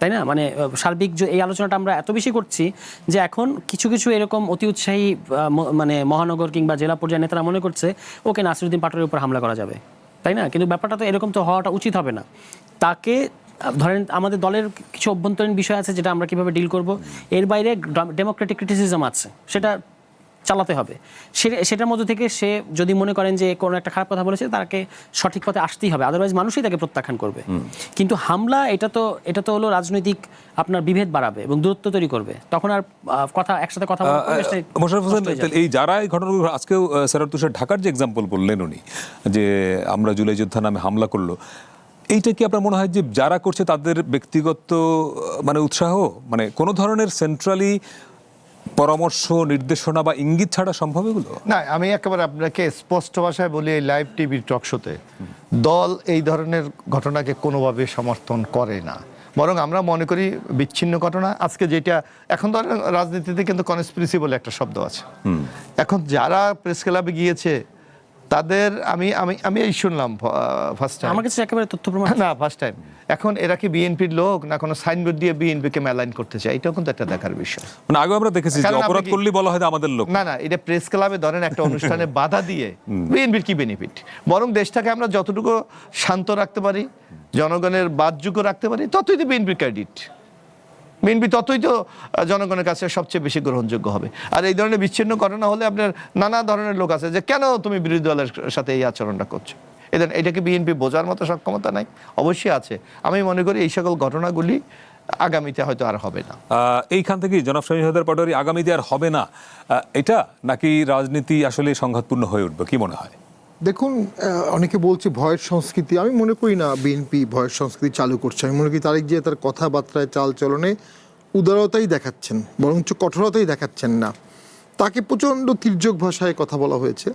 তাই না? মানে সার্বিক এই আলোচনাটা আমরা এত বেশি করছি যে এখন কিছু কিছু এরকম অতি উৎসাহী মানে মহানগর কিংবা জেলা পর্যায়ের নেতারা মনে করছে ওকে নাসিরুদ্দিন পাটোয়ারির উপর হামলা করা যাবে, তাই না? কিন্তু ব্যাপারটা তো এরকম তো হওয়াটা উচিত হবে না। তাকে ধরেন আমাদের দলের কিছু অভ্যন্তরীণ বিষয় আছে যেটা আমরা কিভাবে ডিল করব, এর বাইরে ডেমোক্রেটিক ক্রিটিসিজম আছে, সেটা চালাতে হবে। সেটার মধ্যে থেকে সে যদি মনে করেন যে কোনো একটা খারাপ কথা বলেছে, তাকে সঠিক পথে আসতেই হবে, আদারওয়াইজ মানুষই তাকে প্রত্যাখ্যান করবে। কিন্তু হামলা এটা তো হলো রাজনৈতিক আপনার বিভেদ বাড়াবে এবং দূরত্ব তৈরি করবে, তখন আর একসাথে কথা মোশাররফ হোসেন, এই যারা এই ঘটনাগুলো আজকেও সারার তুষার ঢাকার যে এক্সাম্পল বললেন উনি, যে আমরা জুলাই যোদ্ধা নামে হামলা করলো, এইটা কি আপনার মনে হয় যে যারা করছে তাদের ব্যক্তিগত মানে উৎসাহ, মানে কোনো ধরনের সেন্ট্রালি পরামর্শ, নির্দেশনা বা ইঙ্গিত ছাড়া সম্ভব এগুলো? না, আমি একেবারে আপনাকে স্পষ্ট ভাষায় বলি, এই লাইভ টিভি টক শোতে দল এই ধরনের ঘটনাকে কোনোভাবে সমর্থন করে না, বরং আমরা মনে করি বিচ্ছিন্ন ঘটনা। আজকে যেটা এখন ধরেন রাজনীতিতে কিন্তু কনস্পিরেসি বলে একটা শব্দ আছে, এখন যারা প্রেস ক্লাবে গিয়েছে তাদের আমি এই শুনলাম ফার্স্ট টাইম, আমার কাছে একেবারে তথ্য প্রমাণ না ফার্স্ট টাইম। এখন এরা কি বিএনপির লোক না কোনো সাইনবোর্ড দিয়ে বিএনপিকে মেলাইন করতে চায়, এটাও কিন্তু একটা দেখার বিষয়। মানে আগে আমরা দেখেছি যে অপরাধ করলে বলা হয় আমাদের লোক, না এটা প্রেস ক্লাবে ধরেন একটা অনুষ্ঠানে বাধা দিয়ে বিএনপির কি বেনিফিট? বরং দেশটাকে আমরা যতটুকু শান্ত রাখতে পারি, জনগণের বাদযোগ্য রাখতে পারি, ততই তো বিএনপির ক্রেডিট, বিএনপি ততই তো জনগণের কাছে সবচেয়ে বেশি গ্রহণযোগ্য হবে। আর এই ধরনের বিচ্ছিন্ন ঘটনা হলে আপনার নানা ধরনের লোক আছে যে কেন তুমি বিরোধী দলের সাথে এই আচরণটা করছো, এটাকে বিএনপি বোঝার মতো সক্ষমতা নাই, অবশ্যই আছে। আমি মনে করি এই সকল ঘটনাগুলি আগামীতে হয়তো আর হবে না। এইখান থেকে জনাব শামীম হায়দার পাটোয়ারি, আগামীতে আর হবে না এটা, নাকি রাজনীতি আসলে সংঘাতপূর্ণ হয়ে উঠবে, কি মনে হয়? দেখুন, অনেকে বলছে ভয়ের সংস্কৃতি, আমি মনে করি না বিএনপি ভয়ের সংস্কৃতি চালু করছে। আমি মনে করি তারেক জিয়া তার কথাবার্তায়, চাল চলনে উদারতাই দেখাচ্ছেন, বরঞ্চ কঠোরতাই দেখাচ্ছেন না। তাকে প্রচণ্ড তির্যক ভাষায় কথা বলা হয়েছে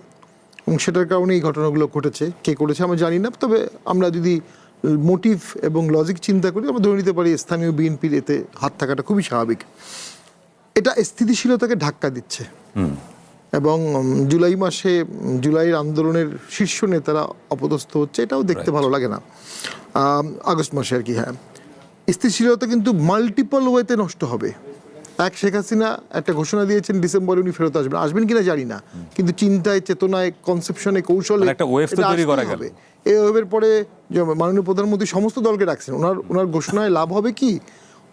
এবং সেটার কারণে এই ঘটনাগুলো ঘটেছে। কে করেছে আমরা জানি না, তবে আমরা যদি মোটিভ এবং লজিক চিন্তা করি আমরা ধরে নিতে পারি স্থানীয় বিএনপির এতে হাত থাকাটা খুবই স্বাভাবিক। এটা স্থিতিশীলতাকে ধাক্কা দিচ্ছে এবং জুলাই মাসে জুলাইয়ের আন্দোলনের শীর্ষ নেতারা অপদস্থ হচ্ছে, এটাও দেখতে ভালো লাগে না। আগস্ট মাসে আর কি, হ্যাঁ, স্থিতিশীলতা কিন্তু মাল্টিপল ওয়েতে নষ্ট হবে। শেখ হাসিনা একটা ঘোষণা দিয়েছেন ডিসেম্বরে উনি ফেরত আসবেন কিনা জানি না, কিন্তু চিন্তায়, চেতনায়, কনসেপশনে, কৌশলে একটা ওয়েভ তৈরি করা গেল। এই ওয়েভের পরে মাননীয় প্রধানমন্ত্রী সমস্ত দলকে ডাকছেন, ওনার ঘোষণায় লাভ হবে কি,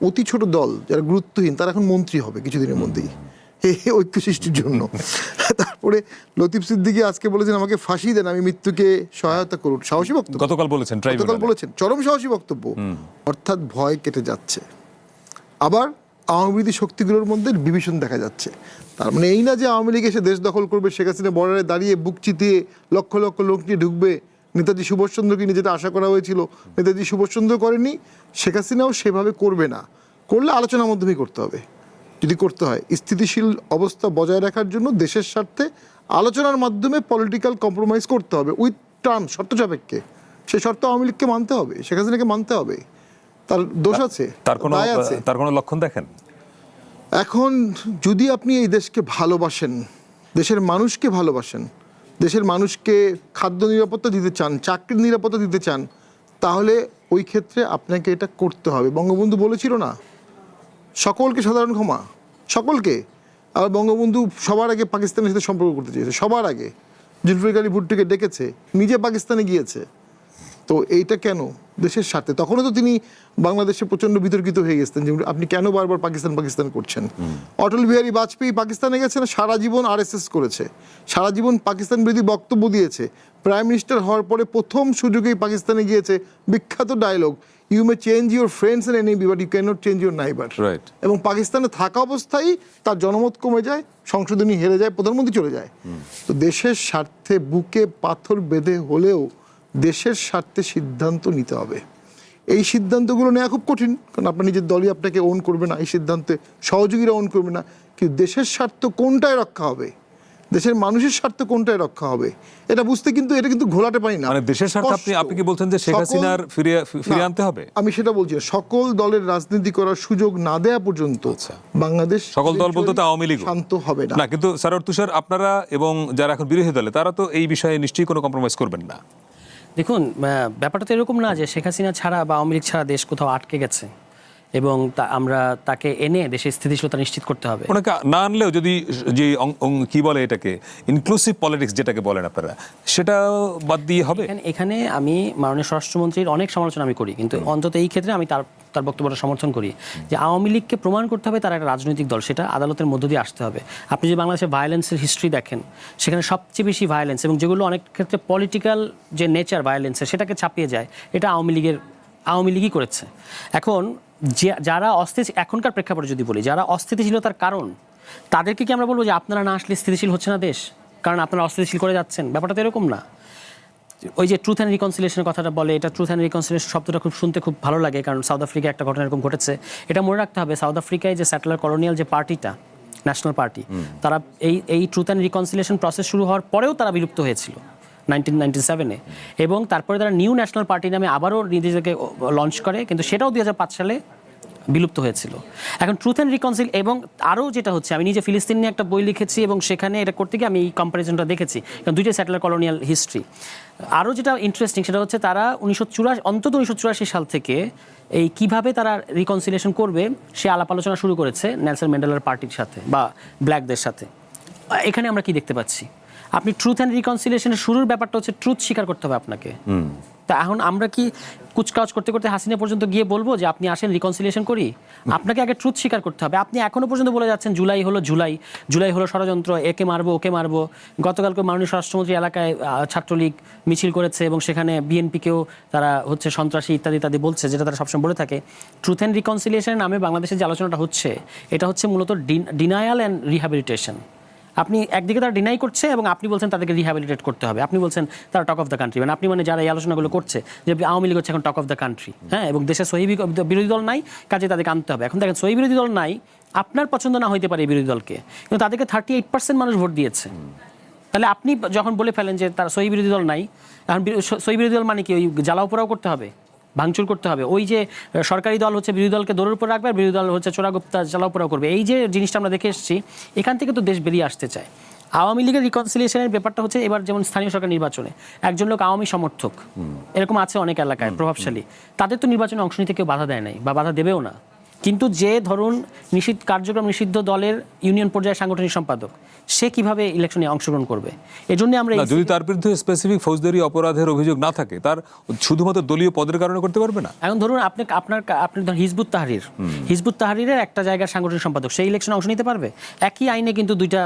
অতি ছোট দল যারা গুরুত্বহীন তারা এখন মন্ত্রী হবে কিছুদিনের মধ্যেই ঐক্য সৃষ্টির জন্য। তারপরে লতিফ সিদ্দিকী আজকে বলেছেন আমাকে ফাঁসি দেন, আমি মৃত্যুকে সহায়তা করুন। সাহসী বক্তব্য গতকাল বলেছেন গতকাল ট্রাইব্যুনালে। বলেছেন, চরম সাহসী বক্তব্য। অর্থাৎ ভয় কেটে যাচ্ছে। আবার আওয়ামী বিরোধী শক্তিগুলোর মধ্যে বিভীষণ দেখা যাচ্ছে। তার মানে এই না যে আওয়ামী লীগ এসে দেশ দখল করবে, শেখ হাসিনা বর্ডারে দাঁড়িয়ে বুক চিতিয়ে লক্ষ লক্ষ লোক নিয়ে ঢুকবে। নেতাজি সুভাষচন্দ্রকে নিয়ে যেটা আশা করা হয়েছিল নেতাজি সুভাষচন্দ্র করেনি, শেখ হাসিনাও সেভাবে করবে না। করলে আলোচনার মাধ্যমেই করতে হবে। যদি করতে হয় স্থিতিশীল অবস্থা বজায় রাখার জন্য দেশের স্বার্থে আলোচনার মাধ্যমে পলিটিক্যাল কম্প্রোমাইজ করতে হবে উইথ টার্ম, শর্ত সাপেক্ষে। সেই শর্ত আওয়ামী লীগকে মানতে হবে, শেখ হাসিনাকে মানতে হবে। তার দোষ আছে, দায় আছে। তার কোনো লক্ষণ দেখেন? এখন যদি আপনি এই দেশকে ভালোবাসেন, দেশের মানুষকে ভালোবাসেন, দেশের মানুষকে খাদ্য নিরাপত্তা দিতে চান, চাকরির নিরাপত্তা দিতে চান, তাহলে ওই ক্ষেত্রে আপনাকে এটা করতে হবে। বঙ্গবন্ধু বলেছিল না, সকলকে সাধারণ ক্ষমা, সকলকে। আর বঙ্গবন্ধু সবার আগে পাকিস্তানের সাথে সম্পর্ক করতে চেয়েছে, সবার আগে জুলফিকার আলী ভুট্টোকে ডেকেছে, নিজে পাকিস্তানে গিয়েছে। তো এইটা কেন? দেশের স্বার্থে। তখনও তো তিনি বাংলাদেশে প্রচণ্ড বিতর্কিত হয়ে গেছেন যে আপনি কেন বারবার পাকিস্তান পাকিস্তান করছেন। অটল বিহারী বাজপেয়ী পাকিস্তানে গেছেন, সারা জীবন আরএসএস করেছে, সারা জীবন পাকিস্তান বিরোধী বক্তব্য দিয়েছে। প্রাইম মিনিস্টার হওয়ার পরে প্রথম সুযোগেই পাকিস্তানে গিয়েছে, বিখ্যাত dialogue, you may change your friends and enemy but you can not change your neighbour. Right. এবং পাকিস্তানে থাকা অবস্থায় তার জনমত কমে যায়, সংশোধনী হেরে যায়, প্রধানমন্ত্রী চলে যায়। তো দেশের স্বার্থে বুকে পাথর বেঁধে হলেও দেশের স্বার্থে সিদ্ধান্ত নিতে হবে। এই সিদ্ধান্তগুলো নেওয়া খুব কঠিন, কারণ আপনার নিজের দলই আপনাকে ওন করবে না, এই সিদ্ধান্তে সহযোগীরা ওন করবে না। কিন্তু দেশের স্বার্থ কোনটায় রক্ষা হবে, দেশের মানুষের স্বার্থ কোনটায় রক্ষা হবে, এটা বুঝতে কিন্তু এটা কিন্তু ঘোলাটে পানি না। মানে দেশের স্বার্থে আপনি কি বলছেন যে শেখ হাসিনার ফিরিয়ে আনতে হবে? আমি সেটা বলছি না। সকল দলের রাজনীতি করার সুযোগ না দেয়া পর্যন্ত বাংলাদেশ, সকল দল বলতে তো আওয়ামী লীগ শান্ত হবে না। না, কিন্তু সারোয়ার তুষার, আপনারা এবং যারা এখন বিরোধী দলে তারা তো এই বিষয়ে নিশ্চয়ই কোনো কম্প্রোমাইজ করবেন না। দেখুন, ব্যাপারটা তো এরকম না যে শেখ হাসিনা ছাড়া বা আওয়ামী লীগ ছাড়া দেশ কোথাও আটকে গেছে এবং আমরা তাকে এনে দেশের স্থিতিশীলতা নিশ্চিত করতে হবে। ওনাকে না আনলেও যদি যে কি বলে এটাকে ইনক্লুসিভ পলিটিক্স যেটাকে বলেন আপনারা, সেটা বাদ দিয়ে হবে? এখানে আমি মাননীয় স্বরাষ্ট্রমন্ত্রীর অনেক সমালোচনা আমি করি, কিন্তু অন্তত এই ক্ষেত্রে আমি তার বক্তব্যটা সমর্থন করি যে আওয়ামী লীগকে প্রমাণ করতে হবে তারা একটা রাজনৈতিক দল, সেটা আদালতের মধ্য দিয়ে আসতে হবে। আপনি যদি বাংলাদেশের ভায়োলেন্সের হিস্ট্রি দেখেন, সেখানে সবচেয়ে বেশি ভায়োলেন্স এবং যেগুলো অনেক ক্ষেত্রে পলিটিক্যাল যে নেচার ভায়োলেন্সের সেটাকে ছাপিয়ে যায়, এটা আওয়ামী লীগই করেছে। এখন যারা এখনকার প্রেক্ষাপটে যদি বলি, যারা অস্থিতিশীলতার কারণ, তাদেরকে কি আমরা বলবো যে আপনারা না আসলে স্থিতিশীল হচ্ছে না দেশ, কারণ আপনারা অস্থিতিশীল করে যাচ্ছেন? ব্যাপারটা তো এরকম না। ওই যে ট্রুথ অ্যান্ড রিকনসিলিয়েশনের কথাটা বলে, এটা ট্রুথ অ্যান্ড রিকনসিলিয়েশন শব্দটা খুব শুনতে খুব ভালো লাগে, কারণ সাউথ আফ্রিকায় একটা ঘটনা এরকম ঘটেছে। এটা মনে রাখতে হবে, সাউথ আফ্রিকায় যে স্যাটেলার কলোনিয়াল যে পার্টিটা, ন্যাশনাল পার্টি, তারা এই ট্রুথ অ্যান্ড রিকনসিলিয়েশন প্রসেস শুরু হওয়ার পরেও তারা বিলুপ্ত হয়েছিল 1997-এ, এবং তারপরে তারা নিউ ন্যাশনাল পার্টি নামে আবারও নিজেদেরকে লঞ্চ করে, কিন্তু সেটাও 2005 সালে বিলুপ্ত হয়েছিল। এখন ট্রুথ অ্যান্ড রিকনসিল এবং আরও যেটা হচ্ছে, আমি নিজে ফিলিস্তিন নিয়ে একটা বই লিখেছি এবং সেখানে এটা করতে গিয়ে আমি এই কম্প্যারিজনটা দেখেছি, কারণ দুইটাই স্যাটেলার কলোনিয়াল হিস্ট্রি। আরও যেটা ইন্টারেস্টিং সেটা হচ্ছে তারা 1984 সাল থেকে এই কিভাবে তারা রিকনসিলিয়েশন করবে সে আলাপ আলোচনা শুরু করেছে নেলসন ম্যান্ডেলার পার্টির সাথে বা ব্ল্যাকদের সাথে। এখানে আমরা কি দেখতে পাচ্ছি? আপনি ট্রুথ অ্যান্ড রিকনসিলিয়েশনের শুরুর ব্যাপারটা হচ্ছে ট্রুথ স্বীকার করতে হবে আপনাকে। তা এখন আমরা কি কুচকাওয়াজ করতে করতে হাসিনা পর্যন্ত গিয়ে বলবো যে আপনি আসেন রিকনসিলিয়েশন করি? আপনাকে আগে ট্রুথ স্বীকার করতে হবে। আপনি এখনো পর্যন্ত বলে যাচ্ছেন জুলাই হলো ষড়যন্ত্র, একে মারবো ওকে মারবো। গতকালকে মাননীয় স্বরাষ্ট্রমন্ত্রী এলাকায় ছাত্রলীগ মিছিল করেছে এবং সেখানে বিএনপিকেও তারা হচ্ছে সন্ত্রাসী ইত্যাদি ইত্যাদি বলছে, যেটা তারা সবসময় বলে থাকে। ট্রুথ অ্যান্ড রিকনসিলিয়েশনের নামে বাংলাদেশের যে আলোচনাটা হচ্ছে, এটা হচ্ছে মূলত ডিনায়াল অ্যান্ড রিহ্যাবিলিটেশন। আপনি একদিকে তারা ডিনাই করছে এবং আপনি বলছেন তাদেরকে রিহ্যাবিলিটেট করতে হবে। আপনি বলছেন তারা টক অফ দ্য কান্ট্রি, মানে আপনি এই আলোচনাগুলো করছে যে আওয়ামী লীগ হচ্ছে এখন টক অফ দ্য কান্ট্রি, হ্যাঁ, এবং দেশে সহি বিরোধী দল নাই, কাজে তাদেরকে আনতে হবে। এখন দেখেন, সহি বিরোধী দল নাই, আপনার পছন্দ না হইতে পারে এই বিরোধী দলকে, কিন্তু তাদেরকে 38% মানুষ ভোট দিয়েছে। তাহলে আপনি যখন বলে ফেলেন যে তারা সহি বিরোধী দল নাই, এখন সহি বিরোধী দল মানে কি ওই জ্বালাও পোড়াও করতে হবে, ভাঙচুর করতে হবে? ওই যে সরকারি দল হচ্ছে বিরোধী দলকে দৌড়ের উপর রাখবে আর বিরোধী দল হচ্ছে চোরাগুপ্তা জ্বালাও পোড়াও করবে, এই যে জিনিসটা আমরা দেখে এসেছি, এখান থেকে তো দেশ বেরিয়ে আসতে চায়। আওয়ামী লীগের রিকনসিলিয়েশনের ব্যাপারটা হচ্ছে, এবার যেমন স্থানীয় সরকার নির্বাচনে একজন লোক আওয়ামী সমর্থক এরকম আছে অনেক এলাকায় প্রভাবশালী, তাদের তো নির্বাচনে অংশ নিতে কেউ বাধা দেয় নাই বা বাধা দেবেও না। কিন্তু যে ধরুন কার্যক্রম নিষিদ্ধ দলের ইউনিয়ন পর্যায়ের সাংগঠনিক সম্পাদক, সে কিভাবে ইলেকশনে অংশগ্রহণ করবে? এজন্য আমরা না, যদি তার বিরুদ্ধে স্পেসিফিক ফৌজদারি অপরাধের অভিযোগ না থাকে, তার শুধুমাত্র দলীয় পদের কারণে করতে পারবে না। এখন ধরুন আপনি ধরুন হিজবুত তাহরিরের একটা জায়গার সাংগঠনিক সম্পাদক, সেই ইলেকশনে অংশ নিতে পারবে? একই আইনে কিন্তু দুইটা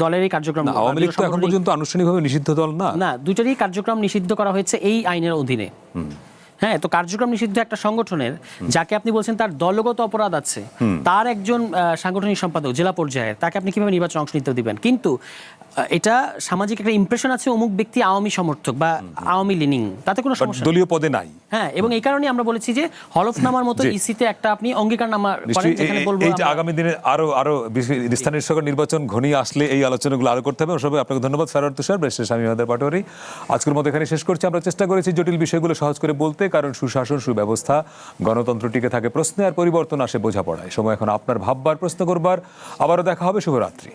দলেরই কার্যক্রম, আওয়ামী লীগ তো এখন পর্যন্ত আনুষ্ঠানিকভাবে নিষিদ্ধ দল না। না, দুইটারই কার্যক্রম নিষিদ্ধ করা হয়েছে এই আইনের অধীনে। হ্যাঁ, তো কার্যক্রম নিষিদ্ধ একটা সংগঠনের, যাকে আপনি বলছেন তার দলগত অপরাধ আছে, তার একজন সাংগঠনিক সম্পাদক জেলা পর্যায়ের, তাকে আপনি কিভাবে নির্বাচন অংশ নিতে দিবেন? কিন্তু এটা সামাজিক একটা ইমপ্রেশন আছে, অমুক ব্যক্তি আওয়ামী সমর্থক বা আওয়ামী লিনিং, তাতে কোনো সমস্যা নেই। দলীয় পদে নাই। হ্যাঁ, এবং এই কারণে আমরা বলেছি যে হলফনামার মতো ইসিতে একটা আপনি অঙ্গীকারনামা করেন, নিশ্চয়ই যেখানে বলবো এই যে আগামী দিনে আরো স্থানীয় সরকার নির্বাচন ঘনিয়ে আসলে এই আলোচনাগুলো আরো করতে হবে। সবাই আপনাকে ধন্যবাদ সারার তুষার, ব্যারিস্টার শামীম হায়দার পাটোয়ারি। আজকের মতো এখানে শেষ করছি। আমরা চেষ্টা করেছি জটিল বিষয়গুলো সহজ করে বলতে, কারণ সুশাসন, সুব্যবস্থা, গণতন্ত্র টিকে থাকে প্রশ্নে, আর পরিবর্তন আসে বোঝাপড়ায়। সময় এখন আপনার ভাববার, প্রশ্ন করবার। আবারও দেখা হবে। শুভরাত্রি।